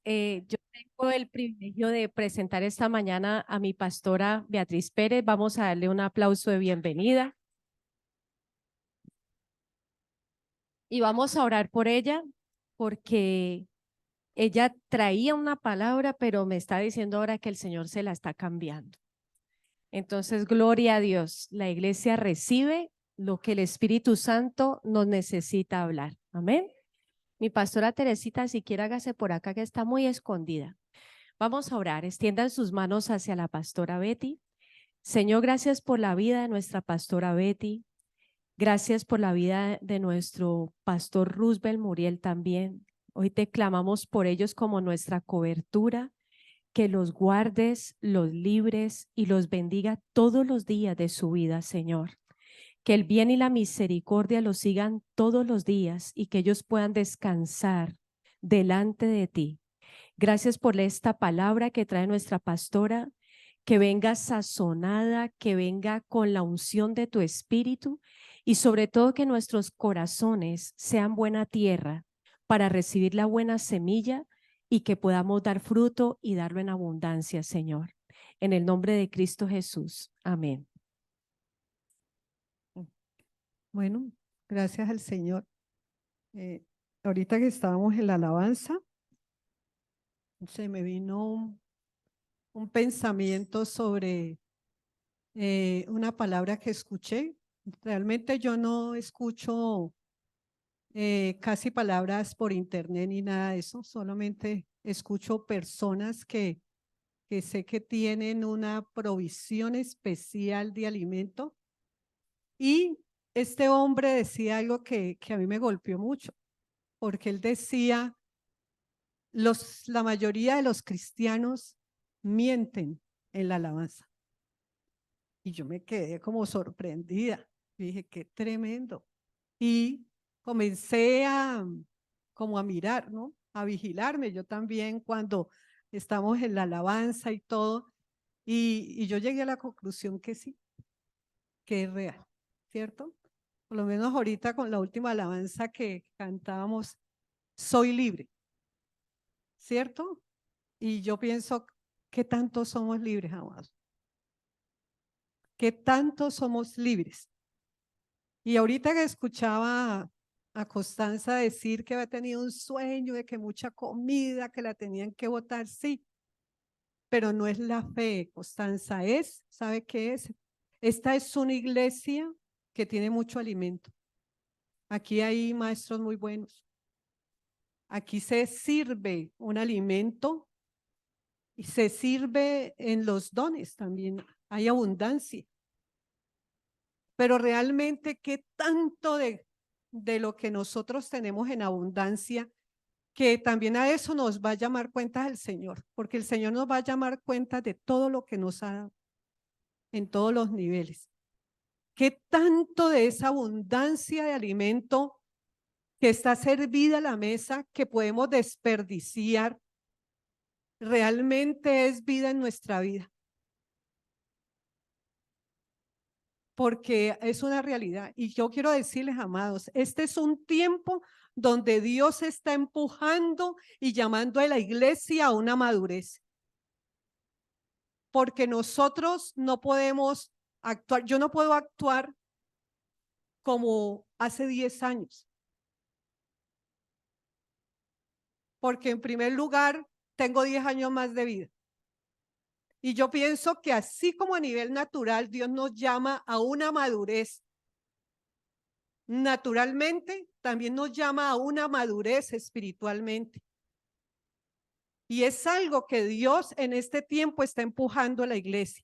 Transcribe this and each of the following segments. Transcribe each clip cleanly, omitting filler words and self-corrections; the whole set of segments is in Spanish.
Yo tengo el privilegio de presentar esta mañana a mi pastora Beatriz Pérez. Vamos a darle un aplauso de bienvenida y vamos a orar por ella porque ella traía una palabra, pero me está diciendo ahora que el Señor se la está cambiando. Entonces, gloria a Dios. La iglesia recibe lo que el Espíritu Santo nos necesita hablar. Amén. Mi pastora Teresita, si quiere hágase por acá que está muy escondida. Vamos a orar. Extiendan sus manos hacia la pastora Betty. Señor, gracias por la vida de nuestra pastora Betty. Gracias por la vida de nuestro pastor Roosevelt Muriel también. Hoy te clamamos por ellos como nuestra cobertura, que los guardes, los libres y los bendiga todos los días de su vida, Señor. Que el bien y la misericordia los sigan todos los días y que ellos puedan descansar delante de ti. Gracias por esta palabra que trae nuestra pastora, que venga sazonada, que venga con la unción de tu espíritu y sobre todo que nuestros corazones sean buena tierra para recibir la buena semilla y que podamos dar fruto y darlo en abundancia, Señor. En el nombre de Cristo Jesús. Amén. Bueno, gracias al Señor. Ahorita que estábamos en la alabanza, se me vino un pensamiento sobre una palabra que escuché. Realmente yo no escucho casi palabras por internet ni nada de eso, solamente escucho personas que sé que tienen una provisión especial de alimento. Y este hombre decía algo que a mí me golpeó mucho, porque él decía, la mayoría de los cristianos mienten en la alabanza. Y yo me quedé como sorprendida. Dije, qué tremendo. Y comencé como a mirar, ¿no? A vigilarme yo también cuando estamos en la alabanza y todo. Y yo llegué a la conclusión que sí, que es real, ¿cierto? Por lo menos ahorita con la última alabanza que cantábamos, soy libre, ¿cierto? Y yo pienso, ¿qué tanto somos libres, amados? ¿Qué tanto somos libres? Y ahorita que escuchaba a Constanza decir que había tenido un sueño de que mucha comida, que la tenían que botar, sí, pero no es la fe, Constanza, ¿sabe qué es? Esta es una iglesia que tiene mucho alimento. Aquí hay maestros muy buenos. Aquí se sirve un alimento y se sirve en los dones también. Hay abundancia. Pero realmente, ¿qué tanto de lo que nosotros tenemos en abundancia, que también a eso nos va a llamar cuenta el Señor? Porque el Señor nos va a llamar cuenta de todo lo que nos ha dado en todos los niveles. ¿Qué tanto de esa abundancia de alimento que está servida a la mesa, que podemos desperdiciar, realmente es vida en nuestra vida? Porque es una realidad. Y yo quiero decirles, amados, este es un tiempo donde Dios está empujando y llamando a la iglesia a una madurez. Porque nosotros no podemos actuar, yo no puedo actuar como hace 10 años. Porque en primer lugar, tengo 10 años más de vida. Y yo pienso que así como a nivel natural, Dios nos llama a una madurez. Naturalmente, también nos llama a una madurez espiritualmente. Y es algo que Dios en este tiempo está empujando a la iglesia.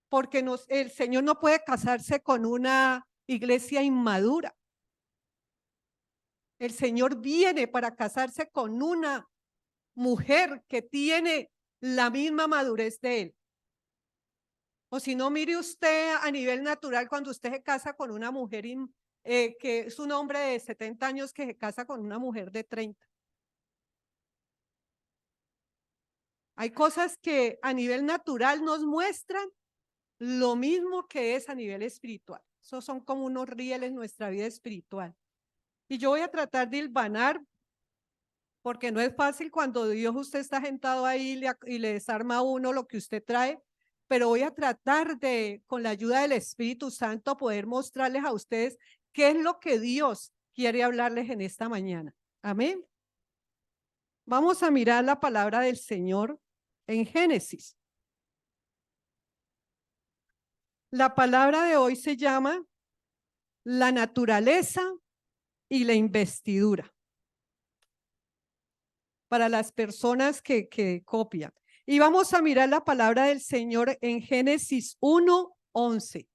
Porque el Señor no puede casarse con una iglesia inmadura. El Señor viene para casarse con una mujer que tiene la misma madurez de Él. O si no, mire usted a nivel natural cuando usted se casa con una mujer que es un hombre de 70 años que se casa con una mujer de 30. Hay cosas que a nivel natural nos muestran lo mismo que es a nivel espiritual. Esos son como unos rieles en nuestra vida espiritual. Y yo voy a tratar de hilvanar porque no es fácil cuando Dios usted está sentado ahí y le desarma a uno lo que usted trae, pero voy a tratar de, con la ayuda del Espíritu Santo, poder mostrarles a ustedes qué es lo que Dios quiere hablarles en esta mañana. Amén. Vamos a mirar la palabra del Señor en Génesis. La palabra de hoy se llama la naturaleza y la investidura, para las personas que copian. Y vamos a mirar la palabra del Señor en Génesis 1:11.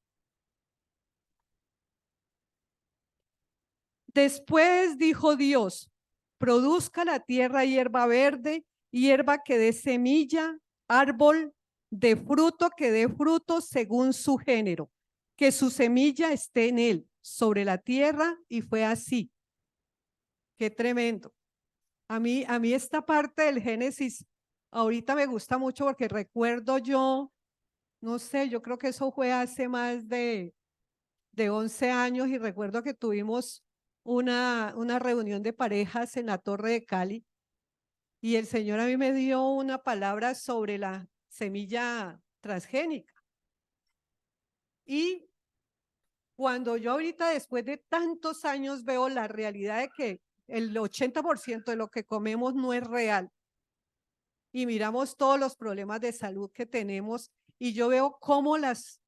Después dijo Dios, produzca la tierra hierba verde, hierba que dé semilla, árbol de fruto que dé fruto según su género, que su semilla esté en él, sobre la tierra, y fue así. Qué tremendo. A mí esta parte del Génesis ahorita me gusta mucho porque recuerdo yo, no sé, yo creo que eso fue hace más de 11 años y recuerdo que tuvimos una reunión de parejas en la Torre de Cali y el Señor a mí me dio una palabra sobre la semilla transgénica. Y cuando yo ahorita después de tantos años veo la realidad de que el 80% de lo que comemos no es real y miramos todos los problemas de salud que tenemos y yo veo cómo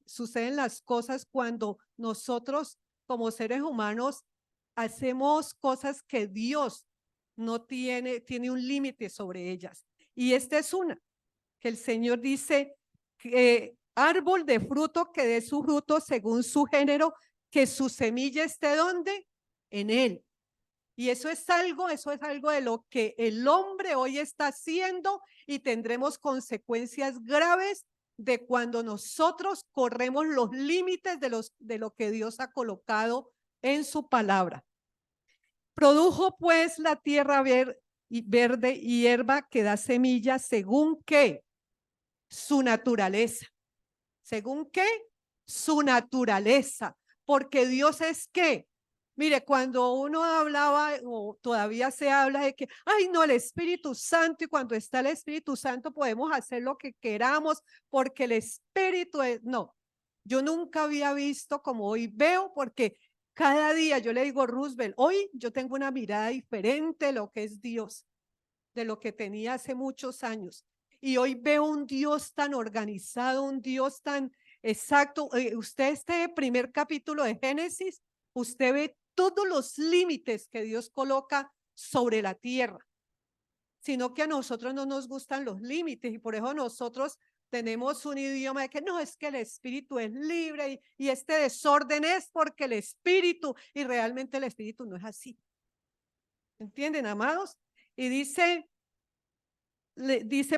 suceden las cosas cuando nosotros como seres humanos hacemos cosas que Dios no tiene un límite sobre ellas. Y esta es una, que el Señor dice que árbol de fruto que dé su fruto según su género, que su semilla esté ¿dónde? En él. Y eso es algo de lo que el hombre hoy está haciendo y tendremos consecuencias graves de cuando nosotros corremos los límites de lo que Dios ha colocado en su palabra. Produjo pues la tierra verde y hierba que da semilla según qué? Su naturaleza. ¿Según qué? Su naturaleza. Porque Dios es qué? Mire, cuando uno hablaba o todavía se habla de que, ay, no, el Espíritu Santo, y cuando está el Espíritu Santo podemos hacer lo que queramos porque el Espíritu es, no, yo nunca había visto como hoy veo, porque cada día yo le digo, Roosevelt, hoy yo tengo una mirada diferente de lo que es Dios, de lo que tenía hace muchos años. Y hoy veo un Dios tan organizado, un Dios tan exacto. Usted este primer capítulo de Génesis, usted ve todos los límites que Dios coloca sobre la tierra, sino que a nosotros no nos gustan los límites y por eso nosotros tenemos un idioma de que no, es que el espíritu es libre y este desorden es porque el espíritu, y realmente el espíritu no es así. ¿Entienden, amados? Y dice,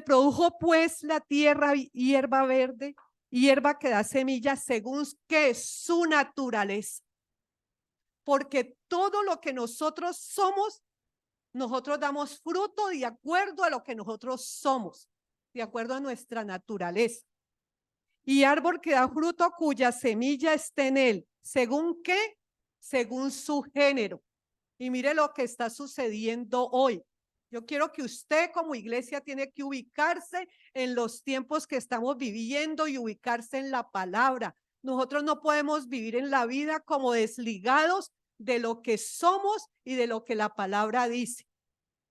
produjo pues la tierra hierba verde, hierba que da semillas según que su naturaleza. Porque todo lo que nosotros somos, nosotros damos fruto de acuerdo a lo que nosotros somos, de acuerdo a nuestra naturaleza. Y árbol que da fruto cuya semilla esté en él. ¿Según qué? Según su género. Y mire lo que está sucediendo hoy. Yo quiero que usted como iglesia tiene que ubicarse en los tiempos que estamos viviendo y ubicarse en la palabra. Nosotros no podemos vivir en la vida como desligados de lo que somos y de lo que la palabra dice,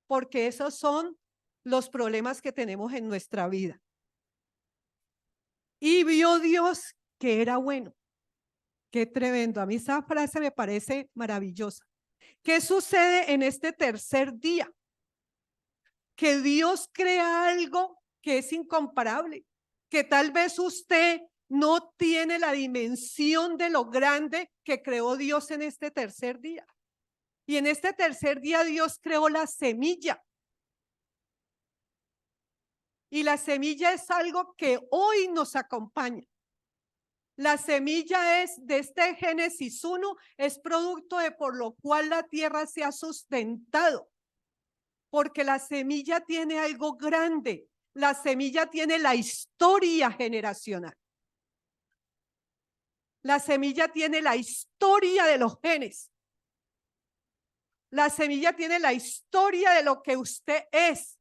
porque esos son los problemas que tenemos en nuestra vida. Y vio Dios que era bueno. Qué tremendo. A mí esa frase me parece maravillosa. ¿Qué sucede en este tercer día? Que Dios crea algo que es incomparable, que tal vez usted no tiene la dimensión de lo grande que creó Dios en este tercer día. Y en este tercer día Dios creó la semilla. Y la semilla es algo que hoy nos acompaña. La semilla es de este Génesis 1, es producto de por lo cual la tierra se ha sustentado. Porque la semilla tiene algo grande. La semilla tiene la historia generacional. La semilla tiene la historia de los genes. La semilla tiene la historia de lo que usted es.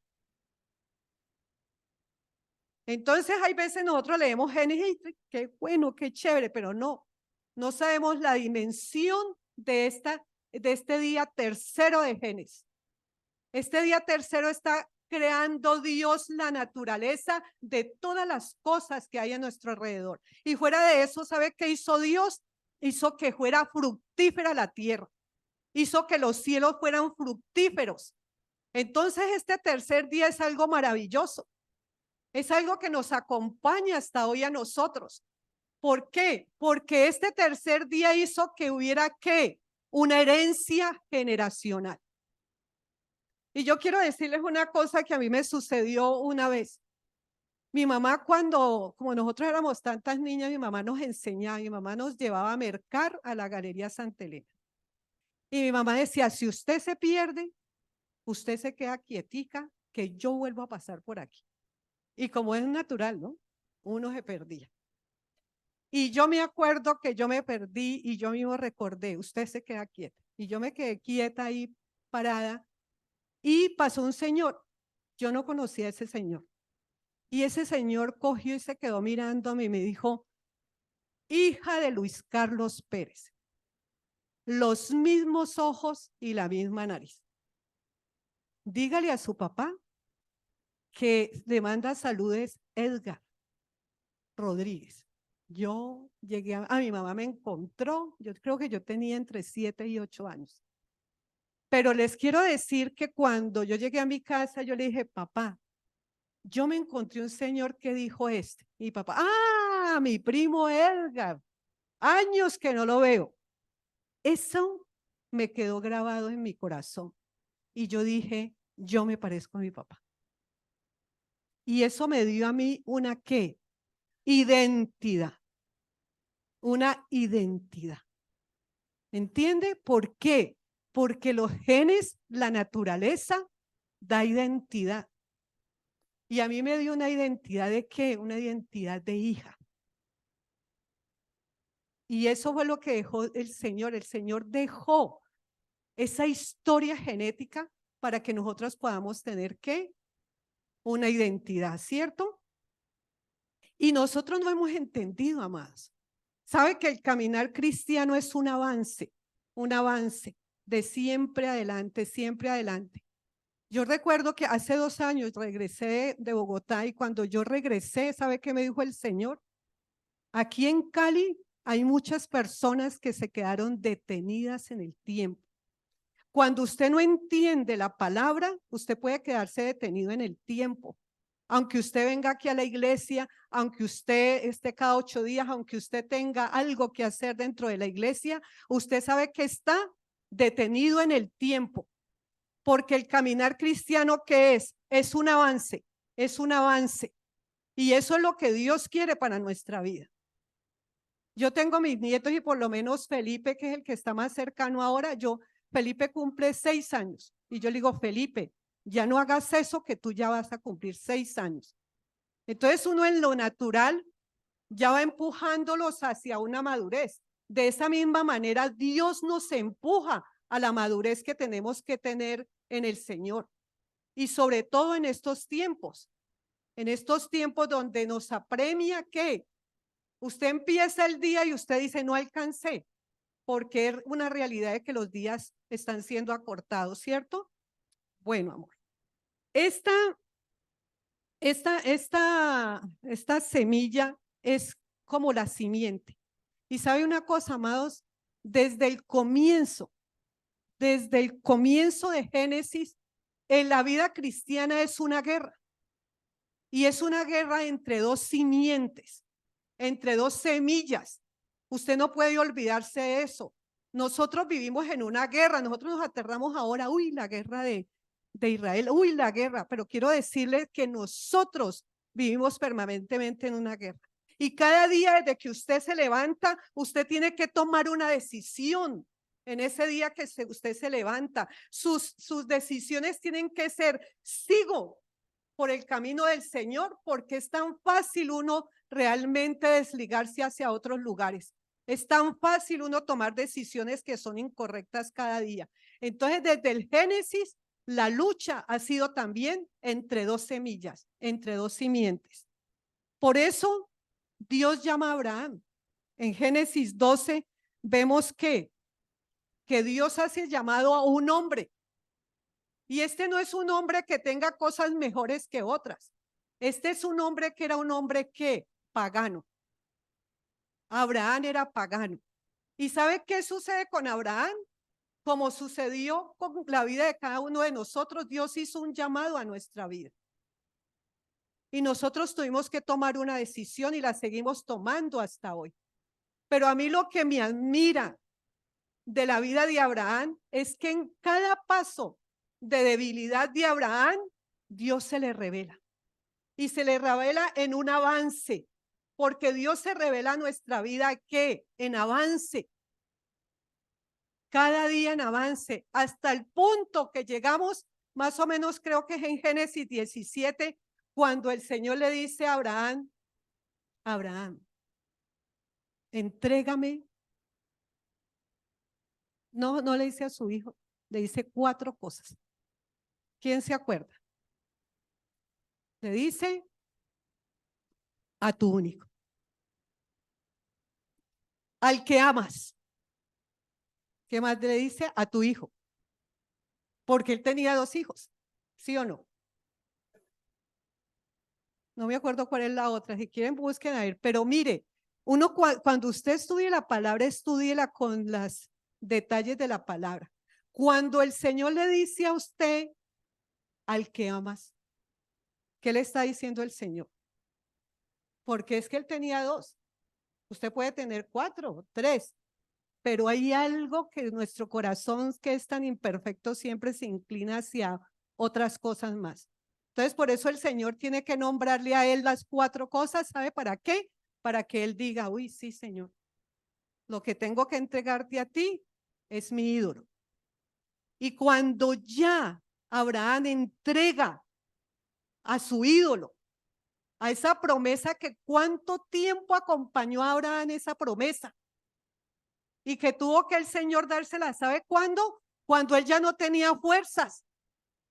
Entonces hay veces nosotros leemos Génesis, qué bueno, qué chévere, pero no sabemos la dimensión de este día tercero de Génesis. Este día tercero está creando Dios la naturaleza de todas las cosas que hay a nuestro alrededor. Y fuera de eso, ¿sabe qué hizo Dios? Hizo que fuera fructífera la tierra. Hizo que los cielos fueran fructíferos. Entonces este tercer día es algo maravilloso. Es algo que nos acompaña hasta hoy a nosotros. ¿Por qué? Porque este tercer día hizo que hubiera ¿qué? Una herencia generacional. Y yo quiero decirles una cosa que a mí me sucedió una vez. Mi mamá como nosotros éramos tantas niñas, mi mamá nos enseñaba, mi mamá nos llevaba a mercar a la Galería Santa Elena. Y mi mamá decía, si usted se pierde, usted se queda quietica, que yo vuelvo a pasar por aquí. Y como es natural, ¿no? Uno se perdía. Y yo me acuerdo que yo me perdí y yo mismo recordé, usted se queda quieta. Y yo me quedé quieta ahí parada y pasó un señor. Yo no conocía a ese señor. Y ese señor cogió y se quedó mirándome y me dijo, hija de Luis Carlos Pérez, los mismos ojos y la misma nariz. Dígale a su papá que le manda saludes Edgar Rodríguez. Yo llegué a mi mamá me encontró, yo creo que yo tenía entre 7 y 8 años. Pero les quiero decir que cuando yo llegué a mi casa, yo le dije, papá, yo me encontré un señor que dijo este. Y papá, mi primo Edgar, años que no lo veo. Eso me quedó grabado en mi corazón. Y yo dije, yo me parezco a mi papá. Y eso me dio a mí una ¿qué? Identidad. Una identidad. ¿Entiende? ¿Por qué? Porque los genes, la naturaleza, da identidad. Y a mí me dio una identidad de ¿qué? Una identidad de hija. Y eso fue lo que dejó el Señor. El Señor dejó esa historia genética para que nosotros podamos tener ¿qué? Una identidad, ¿cierto? Y nosotros no hemos entendido, amados. ¿Sabe que el caminar cristiano es un avance de siempre adelante, siempre adelante? Yo recuerdo que hace 2 años regresé de Bogotá y cuando yo regresé, ¿sabe qué me dijo el Señor? Aquí en Cali hay muchas personas que se quedaron detenidas en el tiempo. Cuando usted no entiende la palabra, usted puede quedarse detenido en el tiempo. Aunque usted venga aquí a la iglesia, aunque usted esté cada 8 días, aunque usted tenga algo que hacer dentro de la iglesia, usted sabe que está detenido en el tiempo. Porque el caminar cristiano, ¿qué es? Es un avance, es un avance. Y eso es lo que Dios quiere para nuestra vida. Yo tengo mis nietos y por lo menos Felipe, que es el que está más cercano ahora, Felipe cumple 6 años. Y yo le digo, Felipe, ya no hagas eso que tú ya vas a cumplir 6 años. Entonces uno en lo natural ya va empujándolos hacia una madurez. De esa misma manera Dios nos empuja a la madurez que tenemos que tener en el Señor. Y sobre todo en estos tiempos donde nos apremia que usted empieza el día y usted dice no alcancé, porque es una realidad de que los días están siendo acortados, ¿cierto? Bueno, amor, esta semilla es como la simiente. Y sabe una cosa, amados, desde el comienzo de Génesis, en la vida cristiana es una guerra. Y es una guerra entre 2 simientes, entre 2 semillas. Usted no puede olvidarse de eso. Nosotros vivimos en una guerra, nosotros nos aterramos ahora, la guerra de Israel, la guerra, pero quiero decirles que nosotros vivimos permanentemente en una guerra. Y cada día desde que usted se levanta, usted tiene que tomar una decisión. En ese día que usted se levanta, sus decisiones tienen que ser, sigo por el camino del Señor, porque es tan fácil uno realmente desligarse hacia otros lugares. Es tan fácil uno tomar decisiones que son incorrectas cada día. Entonces, desde el Génesis, la lucha ha sido también entre dos semillas, entre dos simientes. Por eso Dios llama a Abraham. En Génesis 12 vemos que Dios hace llamado a un hombre. Y este no es un hombre que tenga cosas mejores que otras. Este es un hombre que era un hombre que pagano. Abraham era pagano. ¿Y sabe qué sucede con Abraham? Como sucedió con la vida de cada uno de nosotros, Dios hizo un llamado a nuestra vida. Y nosotros tuvimos que tomar una decisión y la seguimos tomando hasta hoy. Pero a mí lo que me admira de la vida de Abraham es que en cada paso de debilidad de Abraham, Dios se le revela. Y se le revela en un avance, porque Dios se revela a nuestra vida que en avance. Cada día en avance, hasta el punto que llegamos, más o menos creo que es en Génesis 17, cuando el Señor le dice a Abraham, Abraham, entrégame. No le dice a su hijo, le dice 4 cosas. ¿Quién se acuerda? Le dice a tu único, al que amas. ¿Qué más le dice? A tu hijo. Porque él tenía 2 hijos, ¿sí o no? No me acuerdo cuál es la otra, si quieren busquen a ver, pero mire, uno cuando usted estudie la palabra, estúdiela con los detalles de la palabra. Cuando el Señor le dice a usted, al que amas, ¿qué le está diciendo el Señor? Porque es que él tenía 2, usted puede tener 4, 3, pero hay algo que nuestro corazón, que es tan imperfecto, siempre se inclina hacia otras cosas más. Entonces, por eso el Señor tiene que nombrarle a él las 4 cosas, ¿sabe para qué? Para que él diga, uy, sí, Señor, lo que tengo que entregarte a ti es mi ídolo. Y cuando ya Abraham entrega a su ídolo, a esa promesa que cuánto tiempo acompañó a Abraham esa promesa, y que tuvo que el Señor dársela, ¿sabe cuándo? Cuando él ya no tenía fuerzas,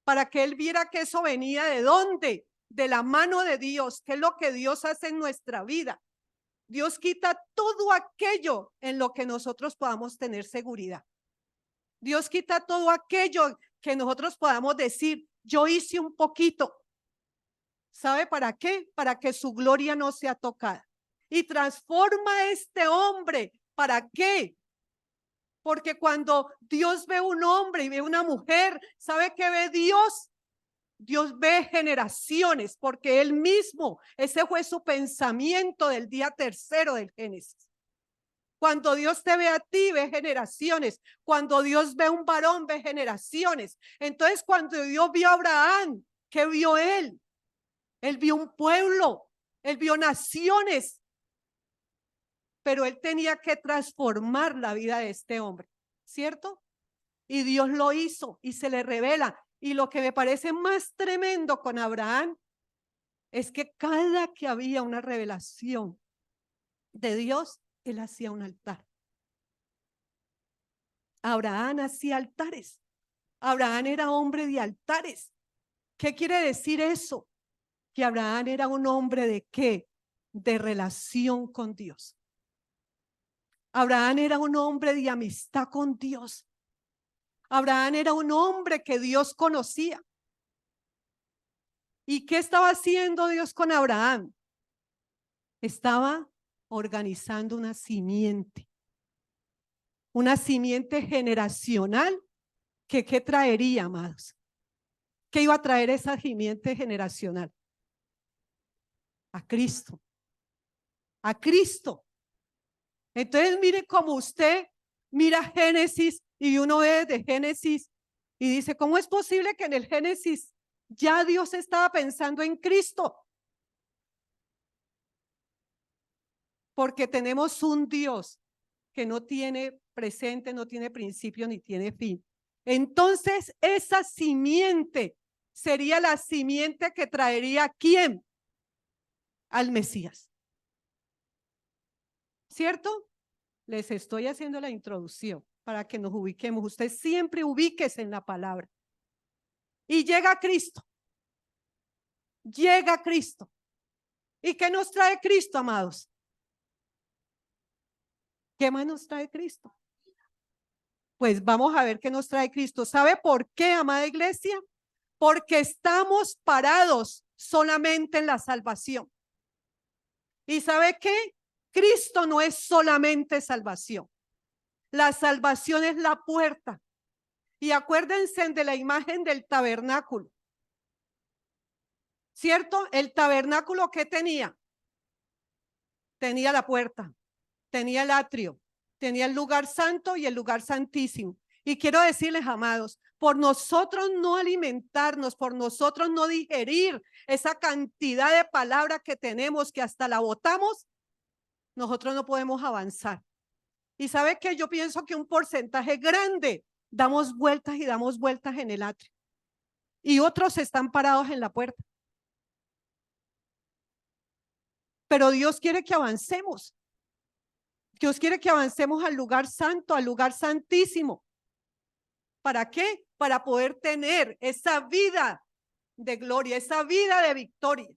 para que él viera que eso venía de dónde, de la mano de Dios, que es lo que Dios hace en nuestra vida. Dios quita todo aquello en lo que nosotros podamos tener seguridad. Dios quita todo aquello que nosotros podamos decir, yo hice un poquito. ¿Sabe para qué? Para que su gloria no sea tocada. Y transforma a este hombre. ¿Para qué? Porque cuando Dios ve un hombre y ve una mujer, ¿sabe qué ve Dios? Dios ve generaciones, porque él mismo, ese fue su pensamiento del día 3 del Génesis. Cuando Dios te ve a ti, ve generaciones. Cuando Dios ve un varón, ve generaciones. Entonces, cuando Dios vio a Abraham, ¿qué vio él? Él vio un pueblo, él vio naciones, pero él tenía que transformar la vida de este hombre, ¿cierto? Y Dios lo hizo y se le revela. Y lo que me parece más tremendo con Abraham es que cada que había una revelación de Dios, él hacía un altar. Abraham hacía altares. Abraham era hombre de altares. ¿Qué quiere decir eso? Que Abraham era un hombre de ¿qué? De relación con Dios. Abraham era un hombre de amistad con Dios. Abraham era un hombre que Dios conocía. ¿Y qué estaba haciendo Dios con Abraham? Estaba organizando una simiente generacional que ¿qué traería, amados? ¿Qué iba a traer esa simiente generacional? A Cristo. A Cristo. Entonces, mire como usted mira Génesis y uno ve de Génesis y dice, ¿cómo es posible que en el Génesis ya Dios estaba pensando en Cristo? Porque tenemos un Dios que no tiene presente, no tiene principio ni tiene fin. Entonces, esa simiente sería la simiente que traería ¿a quién? Al Mesías. ¿Cierto? Les estoy haciendo la introducción para que nos ubiquemos. Usted siempre ubíquese en la palabra. Y llega Cristo. Llega Cristo. ¿Y qué nos trae Cristo, amados? ¿Qué más nos trae Cristo? Pues vamos a ver qué nos trae Cristo. ¿Sabe por qué, amada iglesia? Porque estamos parados solamente en la salvación. ¿Y sabe qué? Cristo no es solamente salvación. La salvación es la puerta. Y acuérdense de la imagen del tabernáculo. ¿Cierto? El tabernáculo, ¿qué tenía? Tenía la puerta, tenía el atrio, tenía el lugar santo y el lugar santísimo. Y quiero decirles, amados, por nosotros no alimentarnos, por nosotros no digerir esa cantidad de palabra que tenemos, que hasta la botamos, nosotros no podemos avanzar. Y sabe que yo pienso que un porcentaje grande damos vueltas y damos vueltas en el atrio. Y otros están parados en la puerta. Pero Dios quiere que avancemos. Dios quiere que avancemos al lugar santo, al lugar santísimo. ¿Para qué? Para poder tener esa vida de gloria, esa vida de victoria.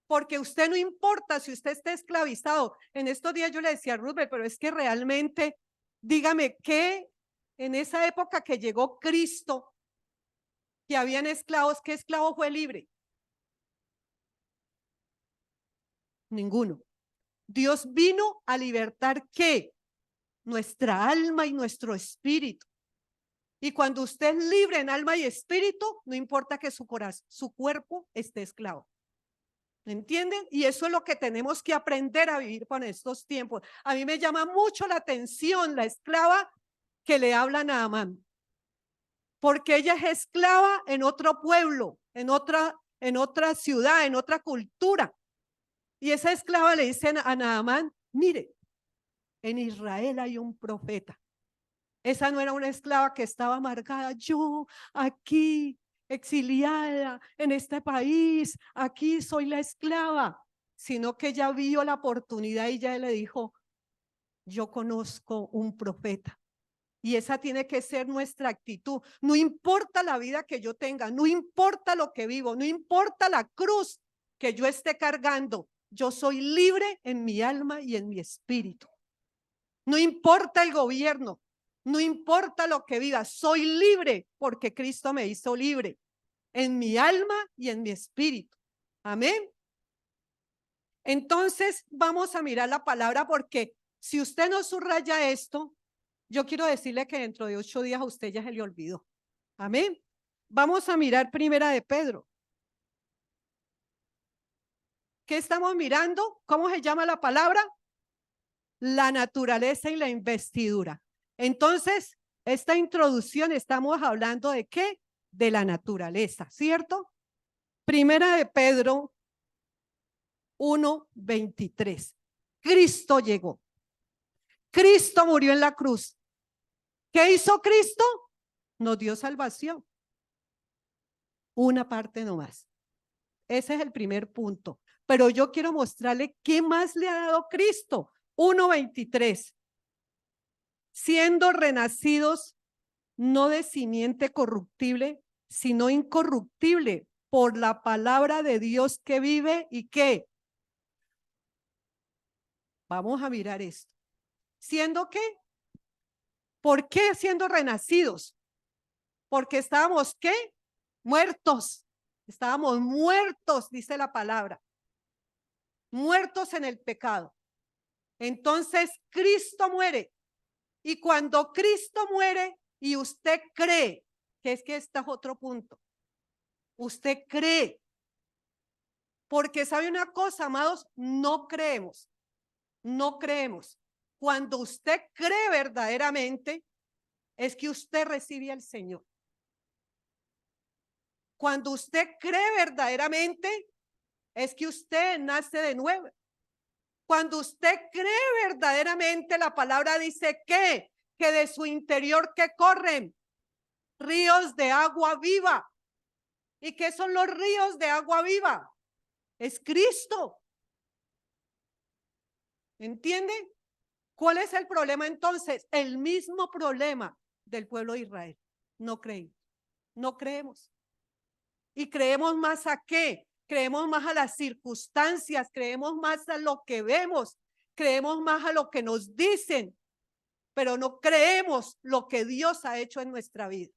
Porque usted no importa si usted está esclavizado. En estos días yo le decía a Rubén, pero es que realmente, dígame, ¿qué en esa época que llegó Cristo, que habían esclavos, qué esclavo fue libre? Ninguno. Dios vino a libertar ¿qué? Nuestra alma y nuestro espíritu. Y cuando usted es libre en alma y espíritu, no importa que su corazón, su cuerpo esté esclavo. ¿Entienden? Y eso es lo que tenemos que aprender a vivir con estos tiempos. A mí me llama mucho la atención la esclava que le habla a Naamán, porque ella es esclava en otro pueblo, en otra ciudad, en otra cultura. Y esa esclava le dice a Naamán, mire, en Israel hay un profeta. Esa no era una esclava que estaba amargada. Yo aquí, exiliada en este país, aquí soy la esclava. Sino que ella vio la oportunidad y ya le dijo, yo conozco un profeta. Y esa tiene que ser nuestra actitud. No importa la vida que yo tenga, no importa lo que vivo, no importa la cruz que yo esté cargando. Yo soy libre en mi alma y en mi espíritu. No importa el gobierno, no importa lo que viva, soy libre porque Cristo me hizo libre en mi alma y en mi espíritu. Amén. Entonces vamos a mirar la palabra porque si usted no subraya esto, yo quiero decirle que dentro de 8 días a usted ya se le olvidó. Amén. Vamos a mirar primera de Pedro. ¿Qué estamos mirando? ¿Cómo se llama la palabra? La naturaleza y la investidura. Entonces, esta introducción estamos hablando de ¿qué? De la naturaleza, ¿cierto? Primera de Pedro 1:23. Cristo llegó. Cristo murió en la cruz. ¿Qué hizo Cristo? Nos dio salvación. Una parte nomás. Ese es el primer punto. Pero yo quiero mostrarle qué más le ha dado Cristo. 1:23. Siendo renacidos no de simiente corruptible, sino incorruptible, por la palabra de Dios que vive y que. Vamos a mirar esto. ¿Siendo qué? ¿Por qué siendo renacidos? Porque estábamos ¿qué? Muertos. Estábamos muertos, dice la palabra. Muertos en el pecado. Entonces Cristo muere. Y cuando Cristo muere y usted cree, que es que este es otro punto, usted cree, porque sabe una cosa, amados, no creemos, no creemos. Cuando usted cree verdaderamente, es que usted recibe al Señor. Cuando usted cree verdaderamente, es que usted nace de nuevo. Cuando usted cree verdaderamente, la palabra dice que de su interior que corren ríos de agua viva. ¿Y qué son los ríos de agua viva? Es Cristo. ¿Entienden? ¿Cuál es el problema entonces? El mismo problema del pueblo de Israel. No creemos, no creemos. ¿Y creemos más a qué? Creemos más a las circunstancias, creemos más a lo que vemos, creemos más a lo que nos dicen, pero no creemos lo que Dios ha hecho en nuestra vida.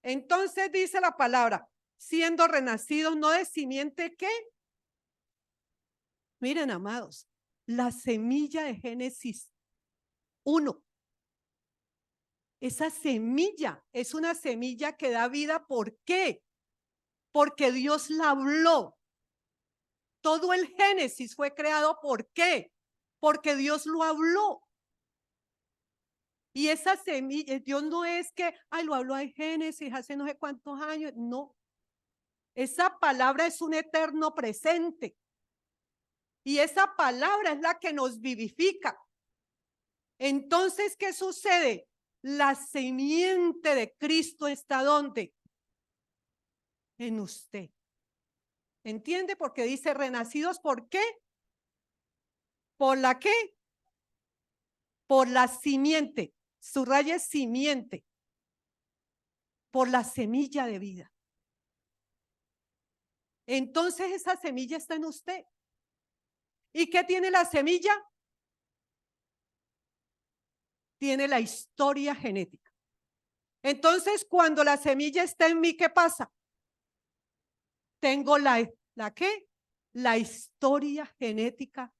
Entonces dice la palabra, siendo renacidos no de simiente, ¿qué? Miren, amados, la semilla de Génesis 1. Esa semilla es una semilla que da vida. ¿Por qué? Porque Dios la habló. Todo el Génesis fue creado. ¿Por qué? Porque Dios lo habló. Y esa semilla, Dios no es que, ay, lo habló en Génesis hace no sé cuántos años. No. Esa palabra es un eterno presente. Y esa palabra es la que nos vivifica. Entonces, ¿qué sucede? La simiente de Cristo está ¿dónde? En usted. ¿Entiende? Porque dice renacidos, ¿por qué? ¿Por la qué? Por la simiente. Subraya simiente. Por la semilla de vida. Entonces esa semilla está en usted. ¿Y qué tiene la semilla? Tiene la historia genética. Entonces, cuando la semilla está en mí, ¿qué pasa? Tengo ¿la qué? La historia genética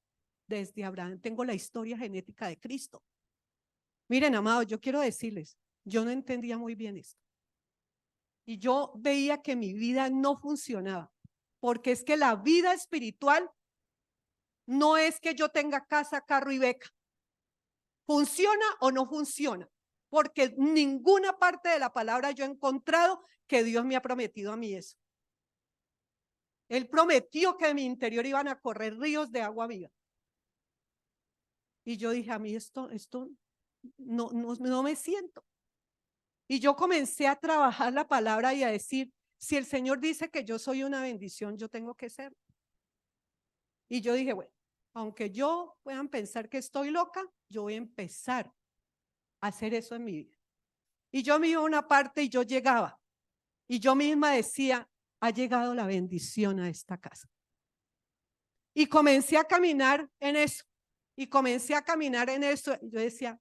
desde Abraham. Tengo la historia genética de Cristo. Miren, amados, yo quiero decirles, yo no entendía muy bien esto. Y yo veía que mi vida no funcionaba, porque es que la vida espiritual no es que yo tenga casa, carro y beca. ¿Funciona o no funciona? Porque ninguna parte de la palabra yo he encontrado que Dios me ha prometido a mí eso. Él prometió que en mi interior iban a correr ríos de agua viva. Y yo dije, a mí esto no me siento. Y yo comencé a trabajar la palabra y a decir, si el Señor dice que yo soy una bendición, yo tengo que ser. Y yo dije, bueno, aunque yo puedan pensar que estoy loca, yo voy a empezar a hacer eso en mi vida. Y yo me iba a una parte y yo llegaba. Y yo misma decía, ha llegado la bendición a esta casa. Y comencé a caminar en eso. Y comencé a caminar en eso. Y yo decía,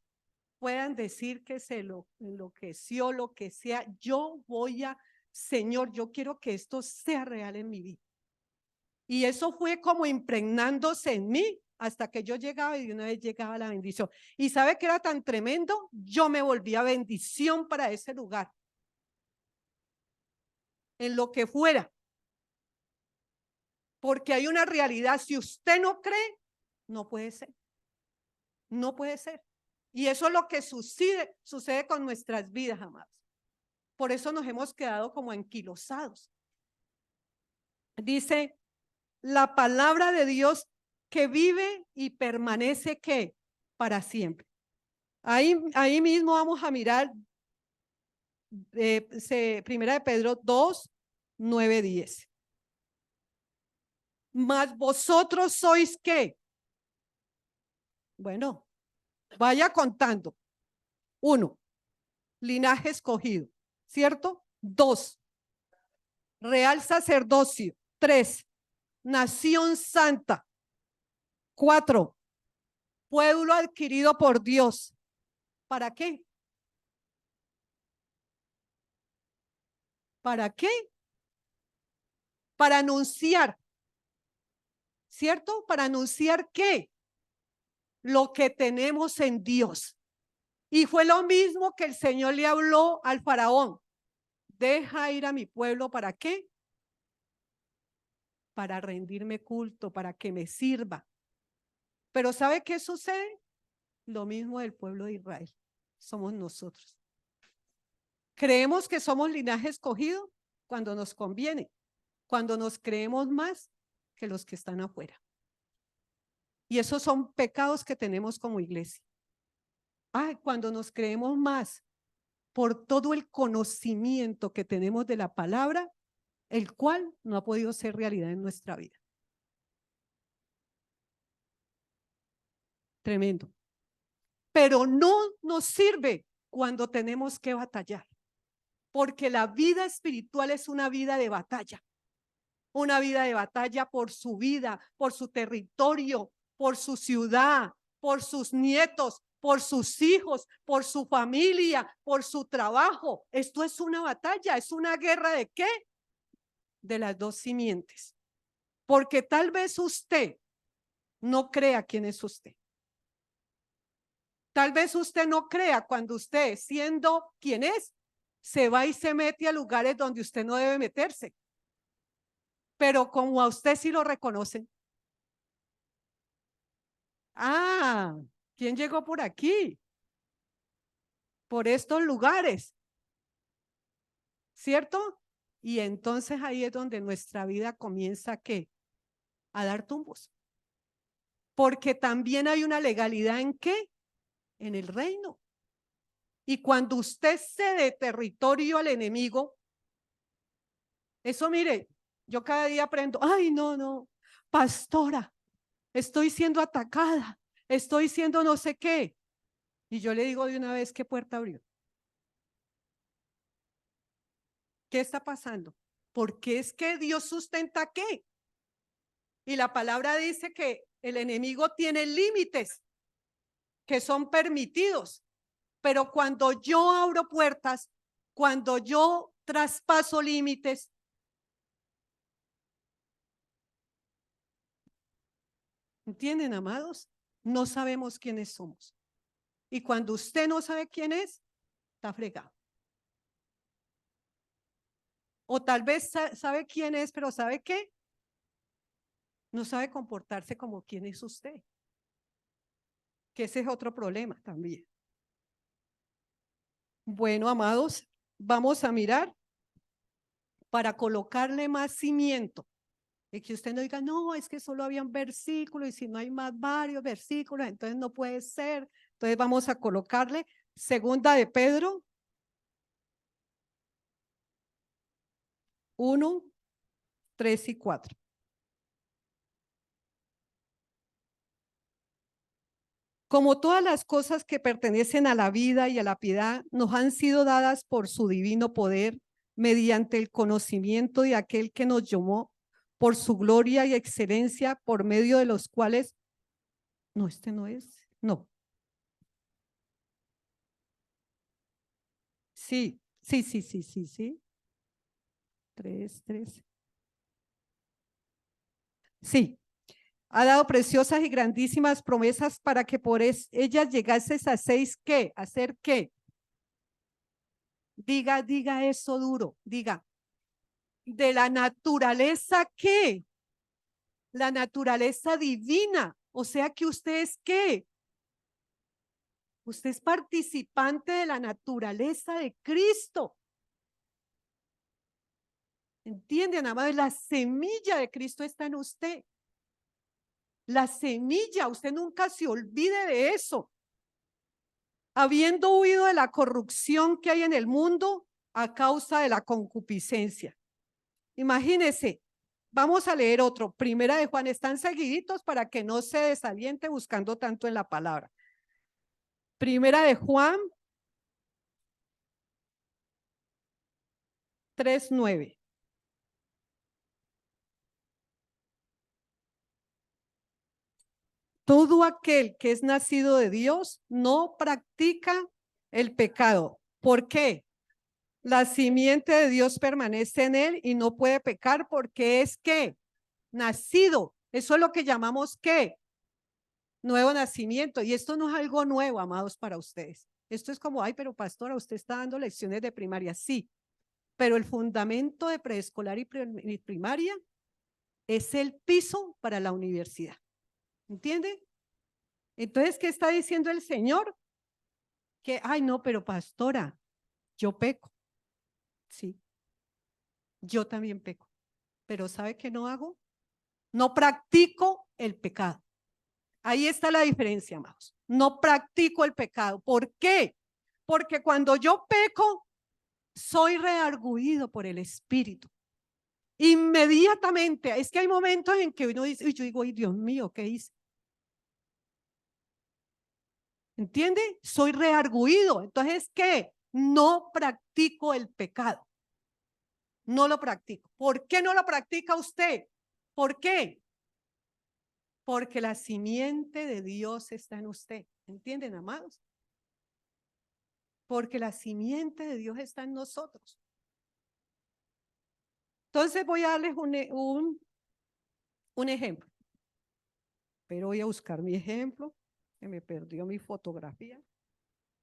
puedan decir que se lo enloqueció, lo que sea. Yo voy a, Señor, yo quiero que esto sea real en mi vida. Y eso fue como impregnándose en mí hasta que yo llegaba y de una vez llegaba la bendición. ¿Y sabe qué era tan tremendo? Yo me volvía bendición para ese lugar. En lo que fuera. Porque hay una realidad, si usted no cree, no puede ser. No puede ser. Y eso es lo que sucede con nuestras vidas, amados. Por eso nos hemos quedado como anquilosados. Dice la palabra de Dios que vive y permanece ¿qué? Para siempre. Ahí mismo vamos a mirar Primera de Pedro 2, 9, 10. Mas vosotros sois ¿qué? Bueno, vaya contando. 1, linaje escogido, ¿cierto? 2, real sacerdocio. 3, nación santa. 4, pueblo adquirido por Dios. ¿Para qué? ¿Para qué? Para anunciar, ¿cierto? Para anunciar ¿qué? Lo que tenemos en Dios. Y fue lo mismo que el Señor le habló al faraón. Deja ir a mi pueblo, ¿para qué? Para rendirme culto, para que me sirva. Pero ¿sabe qué sucede? Lo mismo del pueblo de Israel. Somos nosotros. Creemos que somos linaje escogido cuando nos conviene, cuando nos creemos más que los que están afuera. Y esos son pecados que tenemos como iglesia. Cuando nos creemos más por todo el conocimiento que tenemos de la palabra, el cual no ha podido ser realidad en nuestra vida. Tremendo. pero no nos sirve cuando tenemos que batallar, porque la vida espiritual es una vida de batalla por su vida, por su territorio, por su ciudad, por sus nietos, por sus hijos, por su familia, por su trabajo. Esto es una batalla, es una guerra ¿de qué? De las dos simientes. Porque tal vez usted no crea quién es usted. Tal vez usted no crea cuando usted, siendo quien es, se va y se mete a lugares donde usted no debe meterse. Pero como a usted sí lo reconocen. Ah, ¿quién llegó por aquí? Por estos lugares, ¿cierto? Y entonces ahí es donde nuestra vida comienza ¿qué? A dar tumbos. Porque también hay una legalidad ¿en qué? En el reino. Y cuando usted cede territorio al enemigo, eso mire, yo cada día aprendo, ay, no, pastora, estoy siendo atacada, estoy siendo no sé qué. Y yo le digo de una vez, ¿qué puerta abrió? ¿Qué está pasando? Porque es que Dios sustenta ¿qué? Y la palabra dice que el enemigo tiene límites que son permitidos. Pero cuando yo abro puertas, cuando yo traspaso límites, ¿entienden, amados? No sabemos quiénes somos. Y cuando usted no sabe quién es, está fregado. O tal vez sabe quién es, pero ¿sabe qué? No sabe comportarse como quién es usted. Que ese es otro problema también. Bueno, amados, vamos a mirar para colocarle más cimiento. Y que usted no diga, no, es que solo había un versículo y si no hay más varios versículos, entonces no puede ser. Entonces vamos a colocarle segunda de Pedro 1, 3 y 4. Como todas las cosas que pertenecen a la vida y a la piedad nos han sido dadas por su divino poder mediante el conocimiento de aquel que nos llamó por su gloria y excelencia, por medio de los cuales, no, este no es, no. Sí. 3. Sí, ha dado preciosas y grandísimas promesas para que por ellas llegases a seis, ¿qué? ¿Hacer qué? Diga eso duro, diga. De la naturaleza, ¿qué? La naturaleza divina. O sea que usted es ¿qué? Usted es participante de la naturaleza de Cristo. ¿Entienden, amado? La semilla de Cristo está en usted. La semilla, usted nunca se olvide de eso. Habiendo huido de la corrupción que hay en el mundo a causa de la concupiscencia. Imagínese, vamos a leer otro. Primera de Juan, están seguiditos para que no se desaliente buscando tanto en la palabra. Primera de Juan 3:9. Todo aquel que es nacido de Dios no practica el pecado. ¿Por qué? La simiente de Dios permanece en él y no puede pecar porque es ¿qué? Nacido. Eso es lo que llamamos ¿qué? Nuevo nacimiento. Y esto no es algo nuevo, amados, para ustedes. Esto es como, ay, pero pastora, usted está dando lecciones de primaria. Sí, pero el fundamento de preescolar y primaria es el piso para la universidad. ¿Entiende? Entonces, ¿qué está diciendo el Señor? Que, ay, no, pero pastora, yo peco. Sí, yo también peco. Pero ¿sabe qué no hago? No practico el pecado. Ahí está la diferencia, amados. No practico el pecado. ¿Por qué? Porque cuando yo peco, soy redarguido por el Espíritu. Inmediatamente, es que hay momentos en que uno dice, y yo digo, ay Dios mío, ¿qué hice? ¿Entiende? Soy reargüido. Entonces, ¿qué? No practico el pecado. No lo practico. ¿Por qué no lo practica usted? ¿Por qué? Porque la simiente de Dios está en usted. ¿Entienden, amados? Porque la simiente de Dios está en nosotros. Entonces voy a darles un ejemplo. Pero voy a buscar mi ejemplo, que me perdió mi fotografía,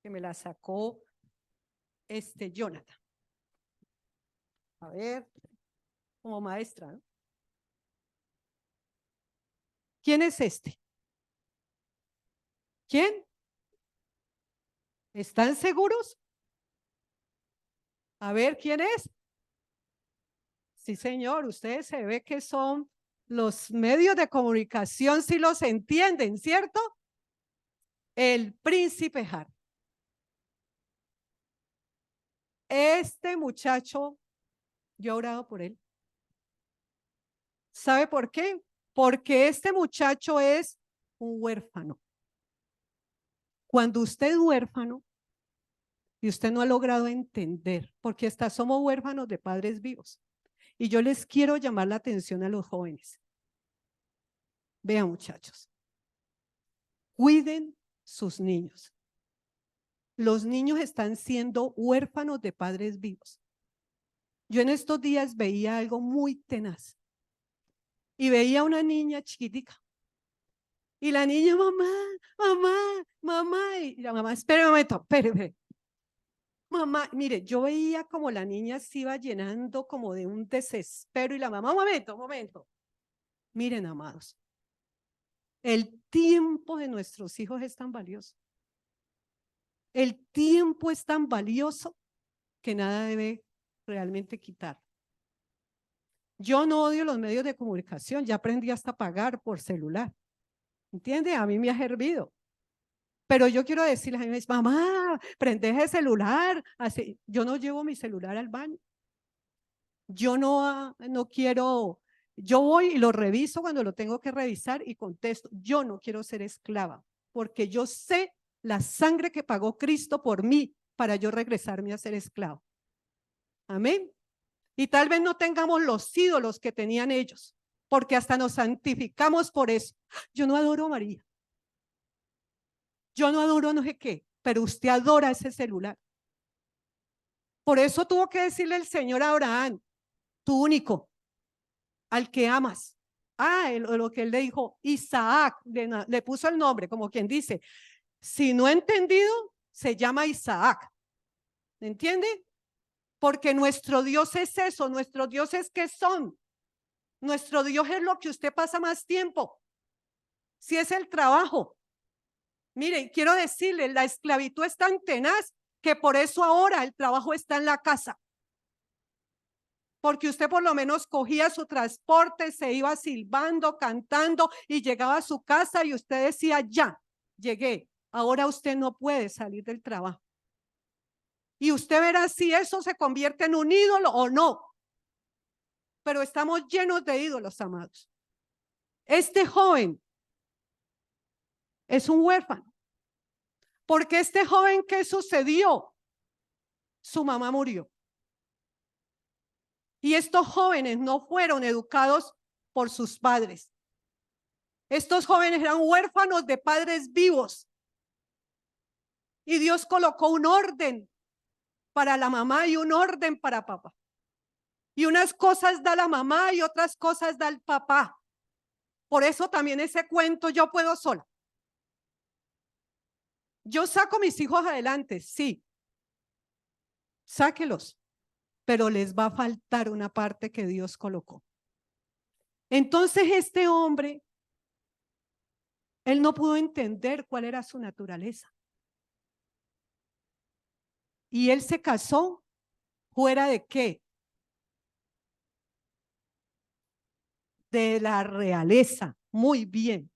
que me la sacó Jonathan. A ver, como maestra, ¿no? ¿Quién es este? ¿Quién? ¿Están seguros? A ver, ¿quién es? Sí, señor, ustedes se ve que son los medios de comunicación, si los entienden, ¿cierto? El príncipe Harry. Este muchacho, yo he orado por él. ¿Sabe por qué? Porque este muchacho es un huérfano. Cuando usted es huérfano y usted no ha logrado entender, porque hasta somos huérfanos de padres vivos. Y yo les quiero llamar la atención a los jóvenes. Vean, muchachos, cuiden sus niños. Los niños están siendo huérfanos de padres vivos. Yo en estos días veía algo muy tenaz y veía una niña chiquitica. Y la niña, mamá, mamá, mamá, y la mamá, espere un momento, espere. Mamá, mire, yo veía como la niña se iba llenando como de un desespero y la mamá, un momento. Miren, amados, el tiempo de nuestros hijos es tan valioso. El tiempo es tan valioso que nada debe realmente quitar. Yo no odio los medios de comunicación, ya aprendí hasta pagar por celular. ¿Entiende? A mí me ha servido. Pero yo quiero decirles a mí, mamá, prende ese celular. Así, yo no llevo mi celular al baño. Yo no quiero, yo voy y lo reviso cuando lo tengo que revisar y contesto. Yo no quiero ser esclava, porque yo sé la sangre que pagó Cristo por mí para yo regresarme a ser esclavo. Amén. Y tal vez no tengamos los ídolos que tenían ellos, porque hasta nos santificamos por eso. Yo no adoro a María. Yo no adoro no sé qué, pero usted adora ese celular. Por eso tuvo que decirle el Señor a Abraham, tu único, al que amas. Lo que él le dijo, Isaac, le puso el nombre, como quien dice, si no he entendido, se llama Isaac. ¿Entiende? Porque nuestro Dios es eso, nuestro Dios es que son. Nuestro Dios es lo que usted pasa más tiempo. Si es el trabajo. Mire, quiero decirle, la esclavitud es tan tenaz que por eso ahora el trabajo está en la casa. Porque usted por lo menos cogía su transporte, se iba silbando, cantando y llegaba a su casa y usted decía, ya, llegué. Ahora usted no puede salir del trabajo. Y usted verá si eso se convierte en un ídolo o no. Pero estamos llenos de ídolos, amados. Este joven es un huérfano. Porque este joven, ¿qué sucedió? Su mamá murió. Y estos jóvenes no fueron educados por sus padres. Estos jóvenes eran huérfanos de padres vivos. Y Dios colocó un orden para la mamá y un orden para papá. Y unas cosas da la mamá y otras cosas da el papá. Por eso también ese cuento, yo puedo sola. Yo saco mis hijos adelante, sí. Sáquelos, pero les va a faltar una parte que Dios colocó. Entonces este hombre, él no pudo entender cuál era su naturaleza. Y él se casó fuera de qué? De la realeza. Muy bien.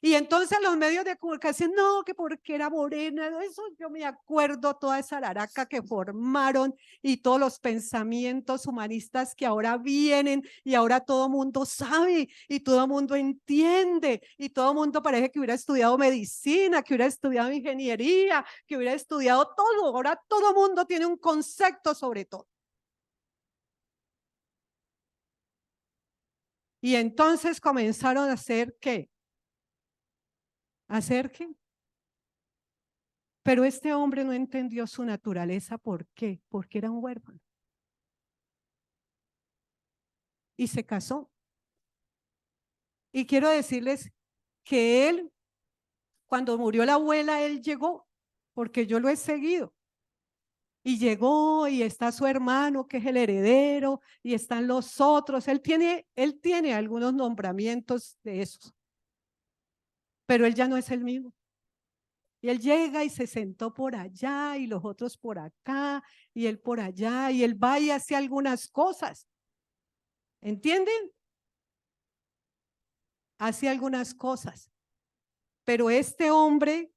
Y entonces los medios de comunicación, no, que porque era morena, eso yo me acuerdo, toda esa laraca que formaron y todos los pensamientos humanistas que ahora vienen y ahora todo mundo sabe y todo mundo entiende y todo mundo parece que hubiera estudiado medicina, que hubiera estudiado ingeniería, que hubiera estudiado todo. Ahora todo mundo tiene un concepto sobre todo. Y entonces comenzaron a hacer ¿qué? ¿Hacer qué? Pero este hombre no entendió su naturaleza. ¿Por qué? Porque era un huérfano. Y se casó. Y quiero decirles que él, cuando murió la abuela, él llegó, porque yo lo he seguido. Y llegó y está su hermano, que es el heredero, y están los otros. Él tiene algunos nombramientos de esos, pero él ya no es el mismo. Y él llega y se sentó por allá y los otros por acá y él por allá y él va y hace algunas cosas. ¿Entienden? Hace algunas cosas. Pero este hombre,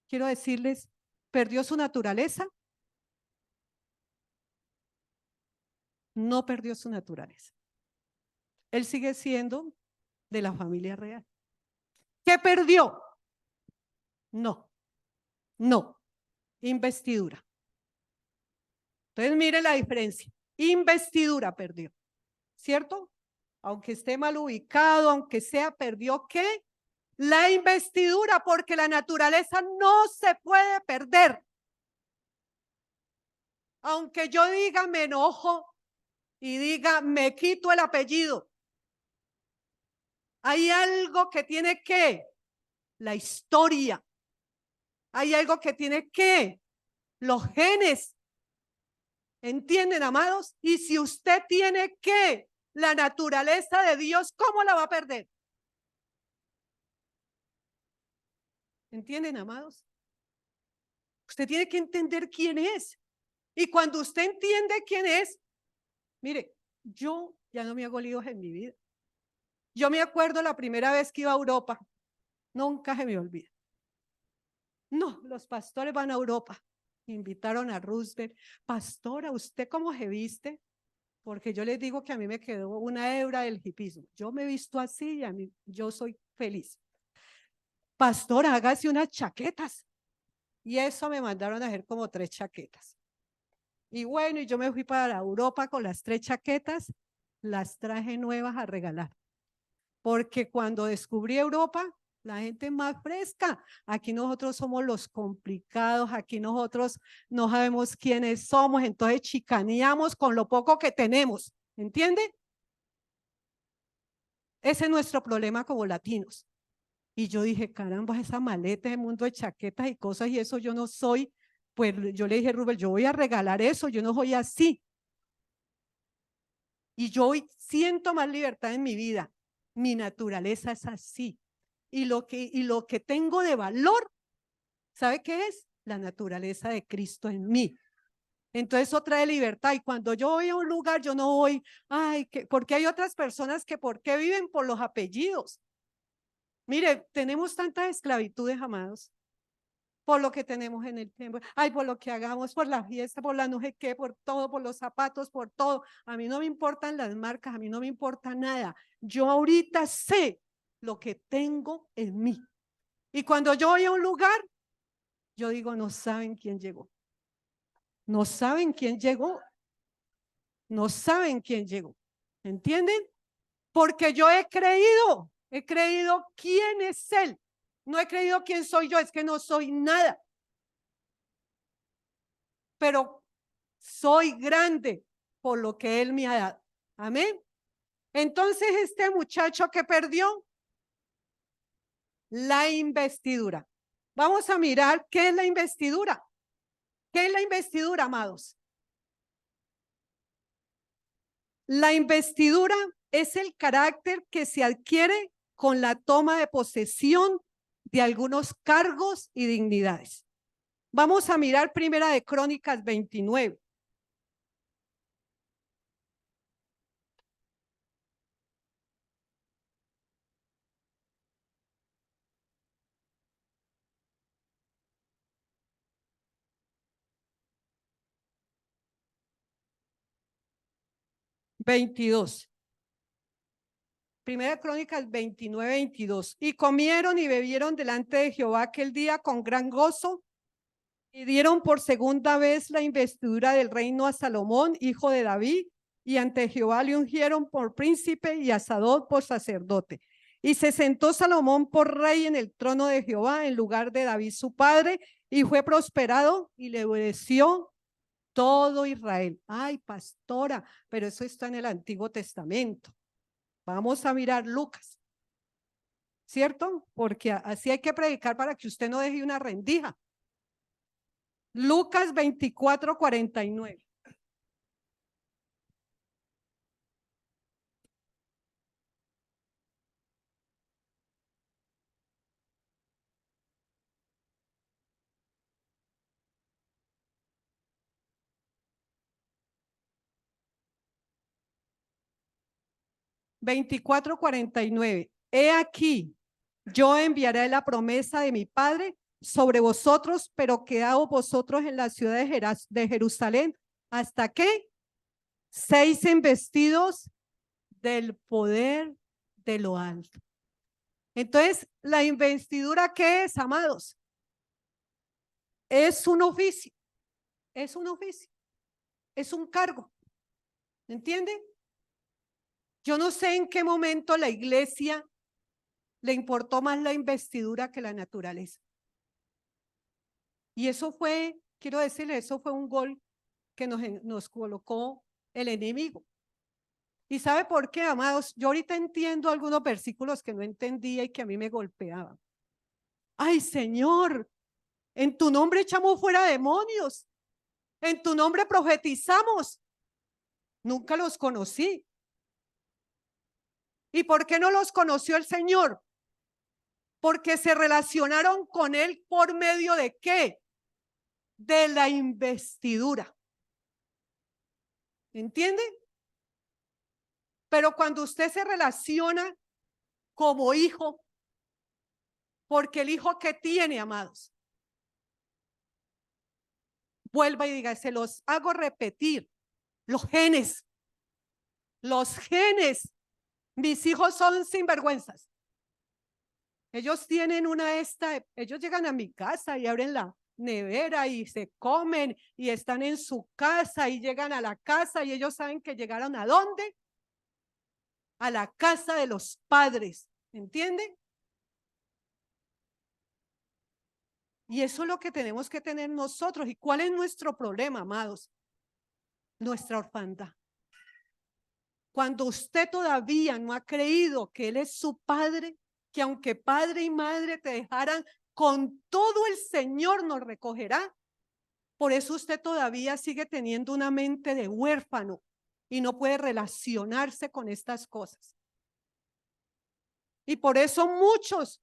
quiero decirles, perdió su naturaleza. No perdió su naturaleza. Él sigue siendo de la familia real. ¿Qué perdió? No, no. Investidura. Entonces mire la diferencia. Investidura perdió, ¿cierto? Aunque esté mal ubicado, aunque sea, perdió ¿qué? La investidura, porque la naturaleza no se puede perder. Aunque yo diga me enojo y diga me quito el apellido, hay algo que tiene que, la historia, hay algo que tiene que, los genes, ¿entienden, amados? Y si usted tiene que, la naturaleza de Dios, ¿cómo la va a perder? ¿Entienden, amados? Usted tiene que entender quién es. Y cuando usted entiende quién es, mire, yo ya no me hago líos en mi vida. Yo me acuerdo la primera vez que iba a Europa, nunca se me olvida. No, los pastores van a Europa. Invitaron a Roosevelt. Pastora, ¿usted cómo se viste? Porque yo les digo que a mí me quedó una hebra del hipismo. Yo me he visto así y a mí, yo soy feliz. Pastora, hágase unas chaquetas. Y eso me mandaron a hacer como 3 chaquetas. Y bueno, y yo me fui para Europa con las 3 chaquetas, las traje nuevas a regalar. Porque cuando descubrí Europa, la gente es más fresca. Aquí nosotros somos los complicados, aquí nosotros no sabemos quiénes somos, entonces chicaneamos con lo poco que tenemos. ¿Entiende? Ese es nuestro problema como latinos. Y yo dije, caramba, esa maleta, ese mundo de chaquetas y cosas y eso yo no soy. Pues yo le dije, Rubén, yo voy a regalar eso, yo no soy así. Y yo hoy siento más libertad en mi vida. Mi naturaleza es así. Y lo que tengo de valor, ¿sabe qué es? La naturaleza de Cristo en mí. Entonces eso trae libertad. Y cuando yo voy a un lugar, yo no voy, ay, porque hay otras personas que ¿por qué viven por los apellidos? Mire, tenemos tantas esclavitudes, amados, por lo que tenemos en el tiempo, ay, por lo que hagamos, por la fiesta, por la no sé qué, por todo, por los zapatos, por todo. A mí no me importan las marcas, a mí no me importa nada. Yo ahorita sé lo que tengo en mí. Y cuando yo voy a un lugar, yo digo, no saben quién llegó. No saben quién llegó. No saben quién llegó. ¿Entienden? Porque yo he creído quién es Él. No he creído quién soy yo, es que no soy nada. Pero soy grande por lo que Él me ha dado. Amén. Entonces este muchacho que perdió la investidura. Vamos a mirar qué es la investidura. ¿Qué es la investidura, amados? La investidura es el carácter que se adquiere con la toma de posesión de algunos cargos y dignidades. Vamos a mirar Primera de Crónicas 29. 22. Primera Crónicas 29, 22. Y comieron y bebieron delante de Jehová aquel día con gran gozo, y dieron por segunda vez la investidura del reino a Salomón, hijo de David, y ante Jehová le ungieron por príncipe y a Sadoc por sacerdote. Y se sentó Salomón por rey en el trono de Jehová en lugar de David su padre, y fue prosperado y le obedeció todo Israel. Ay, pastora, pero eso está en el Antiguo Testamento. Vamos a mirar Lucas, ¿cierto? Porque así hay que predicar para que usted no deje una rendija. Lucas 24, 49. He aquí, yo enviaré la promesa de mi Padre sobre vosotros, pero quedaos vosotros en la ciudad de Jerusalén, ¿hasta que seis embestidos del poder de lo alto? Entonces, la investidura, ¿qué es, amados? Es un oficio, es un oficio, es un cargo, ¿entienden? Yo no sé en qué momento la iglesia le importó más la investidura que la naturaleza. Y eso fue, quiero decirle, eso fue un gol que nos colocó el enemigo. ¿Y sabe por qué, amados? Yo ahorita entiendo algunos versículos que no entendía y que a mí me golpeaban. Ay, Señor, en tu nombre echamos fuera demonios, en tu nombre profetizamos. Nunca los conocí. ¿Y por qué no los conoció el Señor? Porque se relacionaron con Él por medio de ¿qué? De la investidura. ¿Entiende? Pero cuando usted se relaciona como hijo, porque el hijo que tiene, amados, vuelva y diga, se los hago repetir, los genes, mis hijos son sinvergüenzas. Ellos tienen ellos llegan a mi casa y abren la nevera y se comen y están en su casa y llegan a la casa y ellos saben que llegaron ¿a dónde? A la casa de los padres, ¿entienden? Y eso es lo que tenemos que tener nosotros. ¿Y cuál es nuestro problema, amados? Nuestra orfandad. Cuando usted todavía no ha creído que Él es su Padre, que aunque padre y madre te dejaran, con todo el Señor nos recogerá. Por eso usted todavía sigue teniendo una mente de huérfano y no puede relacionarse con estas cosas. Y por eso muchos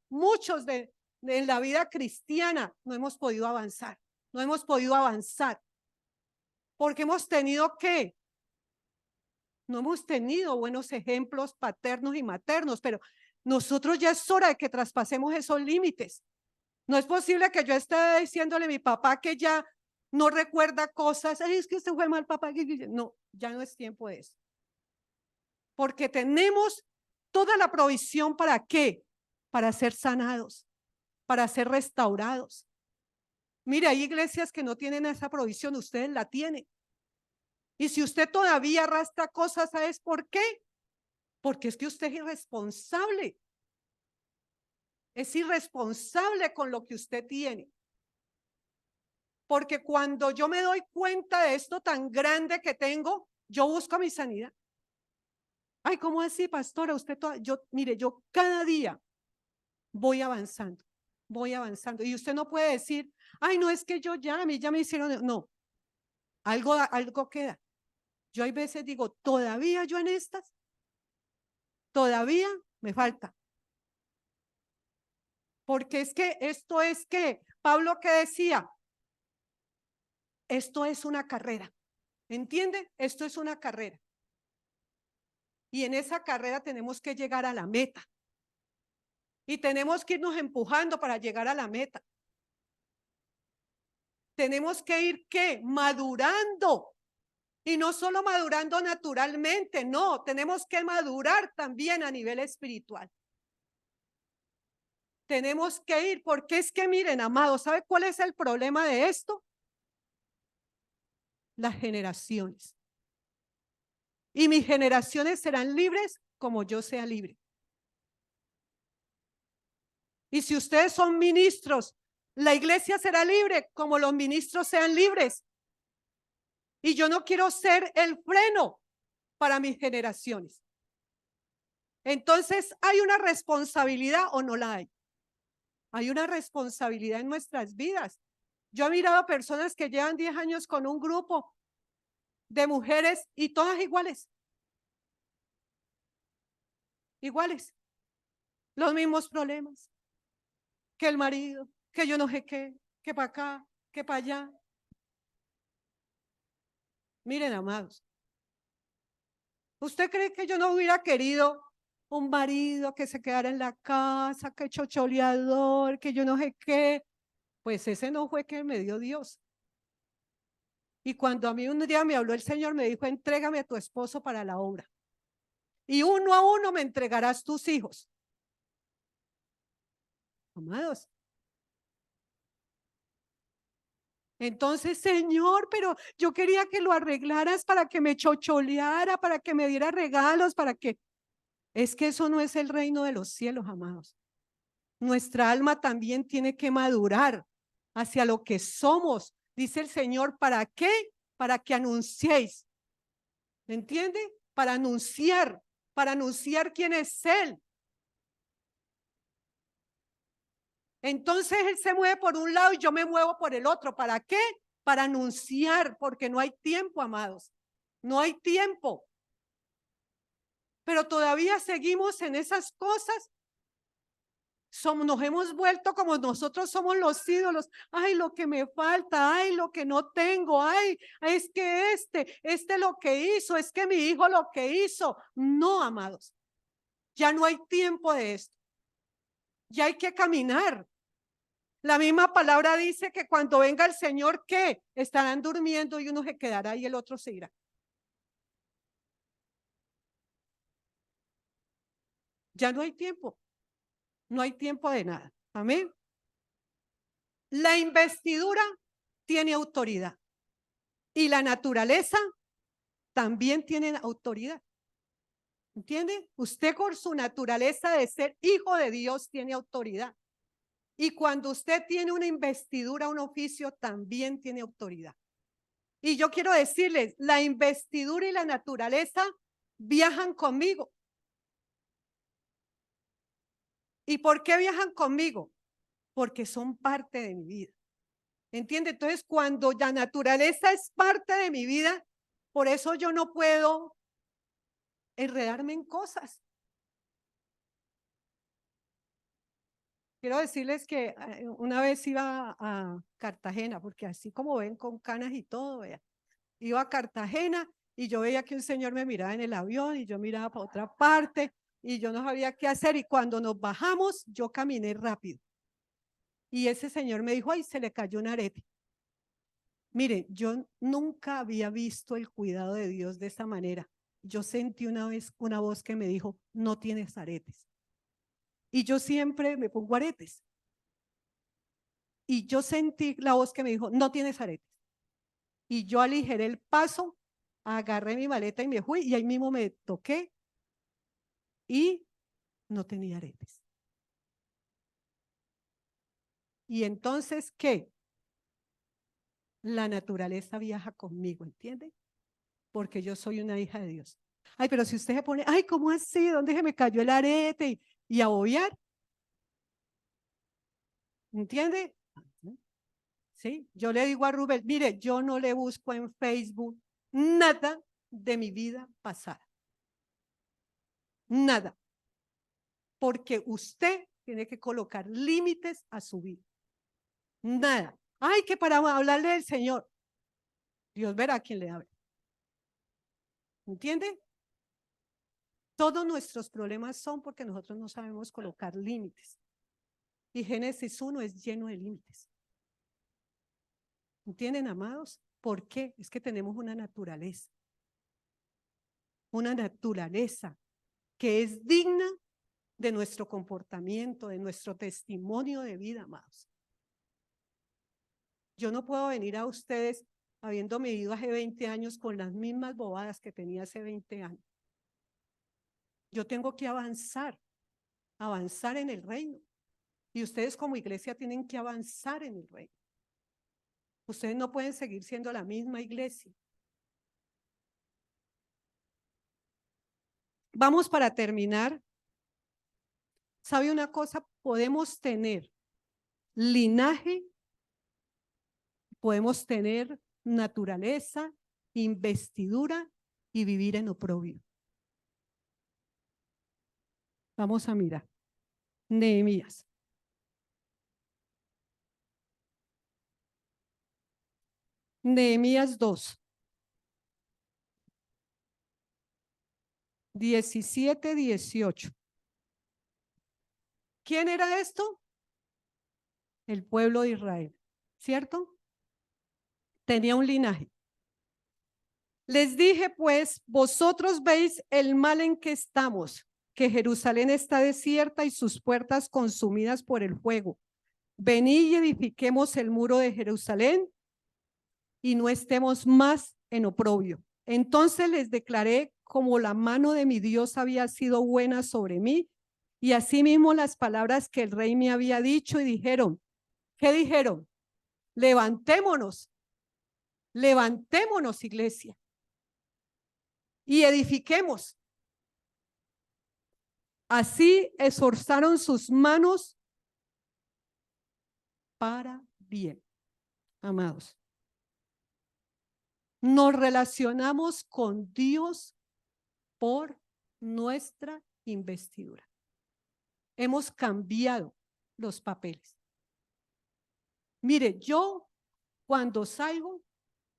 en la vida cristiana no hemos podido avanzar, porque hemos tenido ¿qué? No hemos tenido buenos ejemplos paternos y maternos, pero nosotros ya es hora de que traspasemos esos límites. No es posible que yo esté diciéndole a mi papá que ya no recuerda cosas. Ay, es que usted fue mal papá. No, ya no es tiempo de eso. Porque tenemos toda la provisión ¿para qué? Para ser sanados, para ser restaurados. Mire, hay iglesias que no tienen esa provisión, ustedes la tienen. Y si usted todavía arrastra cosas, ¿sabes por qué? Porque es que usted es irresponsable. Es irresponsable con lo que usted tiene. Porque cuando yo me doy cuenta de esto tan grande que tengo, yo busco mi sanidad. Ay, ¿cómo así, pastora? Mire, yo cada día voy avanzando. Y usted no puede decir, ay, no, es que a mí ya me hicieron. No, algo queda. Yo hay veces digo, todavía yo en estas, todavía me falta. Porque es que esto es que, Pablo que decía, esto es una carrera. ¿Entiende? Esto es una carrera. Y en esa carrera tenemos que llegar a la meta. Y tenemos que irnos empujando para llegar a la meta. Tenemos que ir, ¿qué? Madurando. Y no solo madurando naturalmente, no, tenemos que madurar también a nivel espiritual. Tenemos que ir, porque es que miren, amados, ¿sabe cuál es el problema de esto? Las generaciones. Y mis generaciones serán libres como yo sea libre. Y si ustedes son ministros, la iglesia será libre como los ministros sean libres. Y yo no quiero ser el freno para mis generaciones. Entonces, ¿hay una responsabilidad o no la hay? Hay una responsabilidad en nuestras vidas. Yo he mirado a personas que llevan 10 años con un grupo de mujeres y todas iguales. Iguales. Los mismos problemas. Que el marido, que yo no sé qué, que para acá, que para allá. Miren, amados, ¿usted cree que yo no hubiera querido un marido que se quedara en la casa, que chocholeador, que yo no sé qué? Pues ese no fue que me dio Dios. Y cuando a mí un día me habló el Señor, me dijo, entrégame a tu esposo para la obra. Y uno a uno me entregarás tus hijos. Amados. Entonces, Señor, pero yo quería que lo arreglaras para que me chocholeara, para que me diera regalos, para que... Es que eso no es el reino de los cielos, amados. Nuestra alma también tiene que madurar hacia lo que somos. Dice el Señor, ¿para qué? Para que anunciéis. ¿Me entiende? Para anunciar quién es Él. Entonces Él se mueve por un lado y yo me muevo por el otro. ¿Para qué? Para anunciar, porque no hay tiempo, amados. No hay tiempo. Pero todavía seguimos en esas cosas. Nos hemos vuelto como nosotros somos los ídolos. Ay, lo que me falta, ay, lo que no tengo, ay, es que este lo que hizo, es que mi hijo lo que hizo. No, amados, ya no hay tiempo de esto. Ya hay que caminar. La misma palabra dice que cuando venga el Señor, ¿qué? Estarán durmiendo y uno se quedará y el otro se irá. Ya no hay tiempo. No hay tiempo de nada. Amén. La investidura tiene autoridad y la naturaleza también tiene autoridad. ¿Entiende? Usted con su naturaleza de ser hijo de Dios tiene autoridad. Y cuando usted tiene una investidura, un oficio, también tiene autoridad. Y yo quiero decirles, la investidura y la naturaleza viajan conmigo. ¿Y por qué viajan conmigo? Porque son parte de mi vida. ¿Entiende? Entonces, cuando la naturaleza es parte de mi vida, por eso yo no puedo enredarme en cosas. Quiero decirles que una vez iba a Cartagena, porque así como ven con canas y todo, vea, iba a Cartagena y yo veía que un señor me miraba en el avión y yo miraba para otra parte y yo no sabía qué hacer y cuando nos bajamos yo caminé rápido y ese señor me dijo, ay, se le cayó un arete. Mire, yo nunca había visto el cuidado de Dios de esa manera. Yo sentí una vez una voz que me dijo, no tienes aretes. Y yo siempre me pongo aretes. Y yo sentí la voz que me dijo, no tienes aretes. Y yo aligeré el paso, agarré mi maleta y me fui y ahí mismo me toqué y no tenía aretes. Y entonces, ¿qué? La naturaleza viaja conmigo, ¿entiende? Porque yo soy una hija de Dios. Ay, pero si usted se pone, ay, ¿cómo así? ¿Dónde se me cayó el arete? Y a obviar, ¿entiende? Sí, yo le digo a Rubén, mire, yo no le busco en Facebook nada de mi vida pasada. Nada. Porque usted tiene que colocar límites a su vida. Nada. Ay, que para hablarle del Señor, Dios verá a quién le hable. ¿Entiende? Todos nuestros problemas son porque nosotros no sabemos colocar límites. Y Génesis 1 es lleno de límites. ¿Entienden, amados? ¿Por qué? Es que tenemos una naturaleza que es digna de nuestro comportamiento, de nuestro testimonio de vida, amados. Yo no puedo venir a ustedes habiendo vivido hace 20 años con las mismas bobadas que tenía hace 20 años. Yo tengo que avanzar en el reino. Y ustedes como iglesia tienen que avanzar en el reino. Ustedes no pueden seguir siendo la misma iglesia. Vamos para terminar. ¿Sabe una cosa? Podemos tener linaje, podemos tener naturaleza, investidura y vivir en oprobio. Vamos a mirar. Nehemías. Nehemías 2. 17, 18. ¿Quién era esto? El pueblo de Israel, ¿cierto? Tenía un linaje. Les dije pues, vosotros veis el mal en que estamos, que Jerusalén está desierta y sus puertas consumidas por el fuego. Venid y edifiquemos el muro de Jerusalén y no estemos más en oprobio. Entonces les declaré como la mano de mi Dios había sido buena sobre mí, y asimismo las palabras que el rey me había dicho, y dijeron, ¿qué dijeron? Levantémonos, iglesia, y edifiquemos. Así esforzaron sus manos para bien. Amados, nos relacionamos con Dios por nuestra investidura. Hemos cambiado los papeles. Mire, yo cuando salgo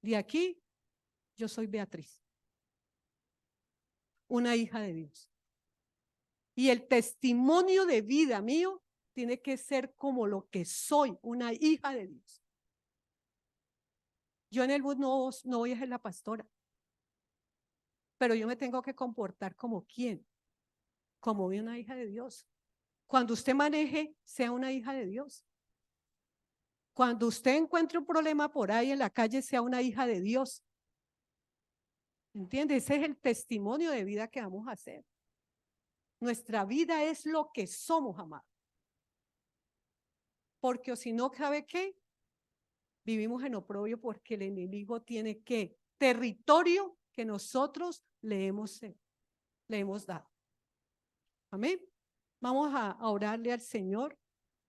de aquí, yo soy Beatriz, una hija de Dios. Y el testimonio de vida mío tiene que ser como lo que soy, una hija de Dios. Yo en el bus no voy a ser la pastora, pero yo me tengo que comportar como quién, como una hija de Dios. Cuando usted maneje, sea una hija de Dios. Cuando usted encuentre un problema por ahí en la calle, sea una hija de Dios. ¿Entiende? Ese es el testimonio de vida que vamos a hacer. Nuestra vida es lo que somos, amados. Porque o si no, ¿sabe qué? Vivimos en oprobio porque el enemigo tiene que territorio que nosotros le hemos dado. Amén. Vamos a orarle al Señor.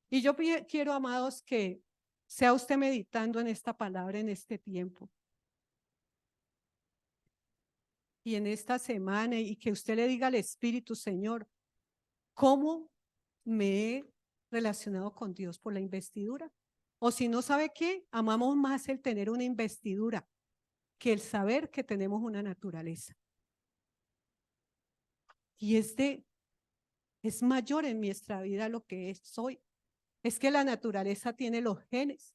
Y yo quiero, amados, que sea usted meditando en esta palabra en este tiempo. Y en esta semana, y que usted le diga al Espíritu, Señor, ¿cómo me he relacionado con Dios por la investidura? O si no, ¿sabe qué? Amamos más el tener una investidura que el saber que tenemos una naturaleza. Y es mayor en nuestra vida lo que soy. Es que la naturaleza tiene los genes.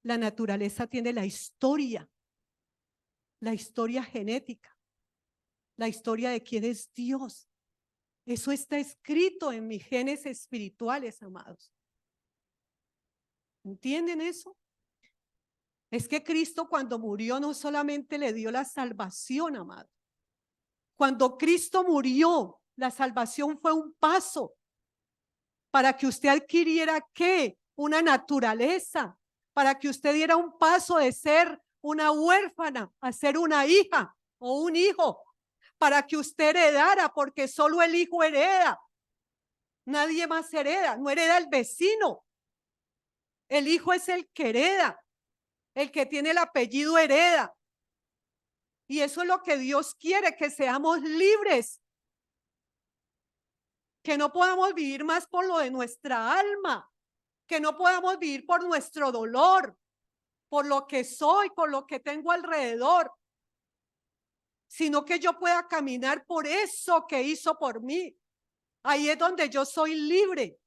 La naturaleza tiene la historia genética, la historia de quién es Dios. Eso está escrito en mis genes espirituales, amados. ¿Entienden eso? Es que Cristo cuando murió no solamente le dio la salvación, amado. Cuando Cristo murió, la salvación fue un paso para que usted adquiriera ¿qué? Una naturaleza, para que usted diera un paso de ser una huérfana a ser una hija o un hijo, para que usted heredara, porque solo el hijo hereda. Nadie más hereda, no hereda el vecino. El hijo es el que hereda, el que tiene el apellido hereda. Y eso es lo que Dios quiere, que seamos libres, que no podamos vivir más por lo de nuestra alma, que no podamos vivir por nuestro dolor, por lo que soy, por lo que tengo alrededor, sino que yo pueda caminar por eso que hizo por mí. Ahí es donde yo soy libre.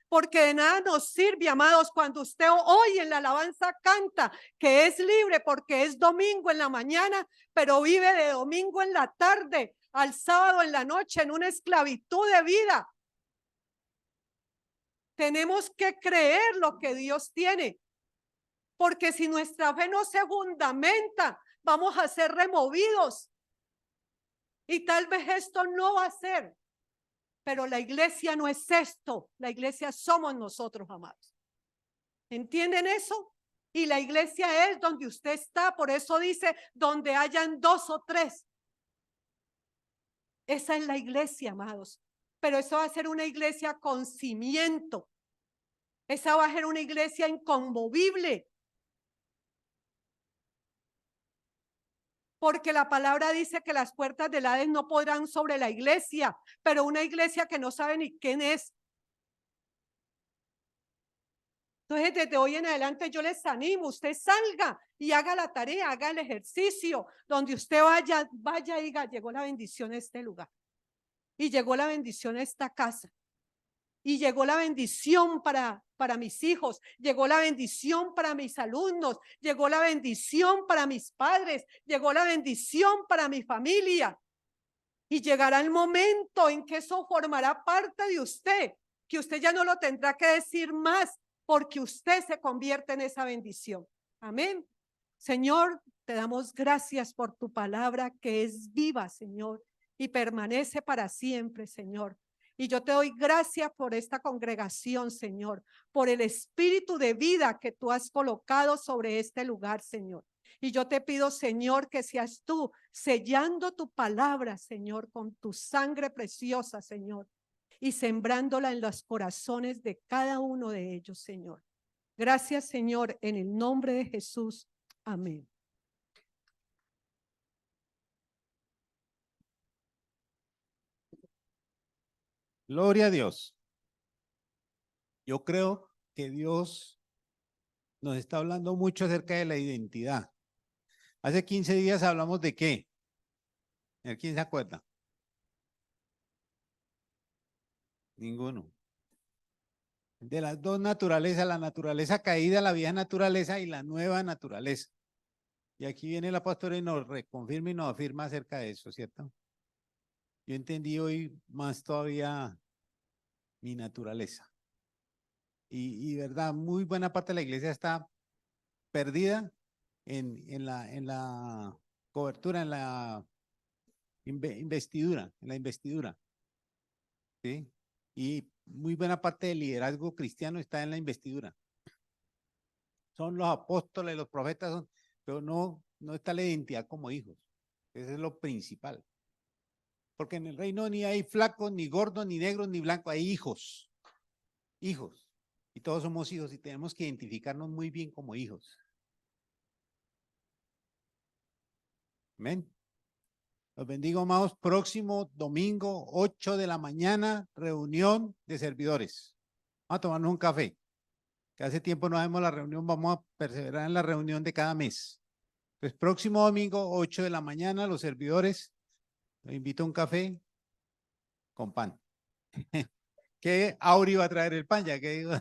Porque de nada nos sirve, amados, cuando usted hoy en la alabanza canta que es libre porque es domingo en la mañana, pero vive de domingo en la tarde al sábado en la noche en una esclavitud de vida. Tenemos que creer lo que Dios tiene, porque si nuestra fe no se fundamenta, vamos a ser removidos. Y tal vez esto no va a ser. Pero la iglesia no es esto, la iglesia somos nosotros, amados. ¿Entienden eso? Y la iglesia es donde usted está, por eso dice, donde hayan 2 o 3. Esa es la iglesia, amados. Pero eso va a ser una iglesia con cimiento. Esa va a ser una iglesia inconmovible. Porque la palabra dice que las puertas del Hades no podrán sobre la iglesia, pero una iglesia que no sabe ni quién es. Entonces, desde hoy en adelante yo les animo, usted salga y haga la tarea, haga el ejercicio, donde usted vaya y diga, llegó la bendición a este lugar, y llegó la bendición a esta casa, y llegó la bendición para mis hijos, llegó la bendición para mis alumnos, llegó la bendición para mis padres, llegó la bendición para mi familia, y llegará el momento en que eso formará parte de usted, que usted ya no lo tendrá que decir más, porque usted se convierte en esa bendición. Amén. Señor, te damos gracias por tu palabra que es viva, Señor, y permanece para siempre, Señor. Y yo te doy gracias por esta congregación, Señor, por el espíritu de vida que tú has colocado sobre este lugar, Señor. Y yo te pido, Señor, que seas tú sellando tu palabra, Señor, con tu sangre preciosa, Señor, y sembrándola en los corazones de cada uno de ellos, Señor. Gracias, Señor, en el nombre de Jesús. Amén. Gloria a Dios. Yo creo que Dios nos está hablando mucho acerca de la identidad. Hace 15 días hablamos de qué. ¿Quién se acuerda? Ninguno. De las dos naturalezas, la naturaleza caída, la vieja naturaleza y la nueva naturaleza. Y aquí viene la pastora y nos reconfirma y nos afirma acerca de eso, ¿cierto? Yo entendí hoy más todavía mi naturaleza. Y verdad, muy buena parte de la iglesia está perdida en la cobertura, en la investidura, ¿sí? Y muy buena parte del liderazgo cristiano está en la investidura. Son los apóstoles, los profetas, pero no está la identidad como hijos. Eso es lo principal. Porque en el reino ni hay flacos, ni gordos, ni negros, ni blancos, hay hijos. Hijos. Y todos somos hijos y tenemos que identificarnos muy bien como hijos. Amén. Los bendigo, amados. Próximo domingo, 8 de la mañana, reunión de servidores. Vamos a tomarnos un café. Que hace tiempo no hacemos la reunión, vamos a perseverar en la reunión de cada mes. Pues próximo domingo, 8 de la mañana, los servidores, los invito a un café con pan. ¿Qué Auri va a traer el pan? Ya que digo.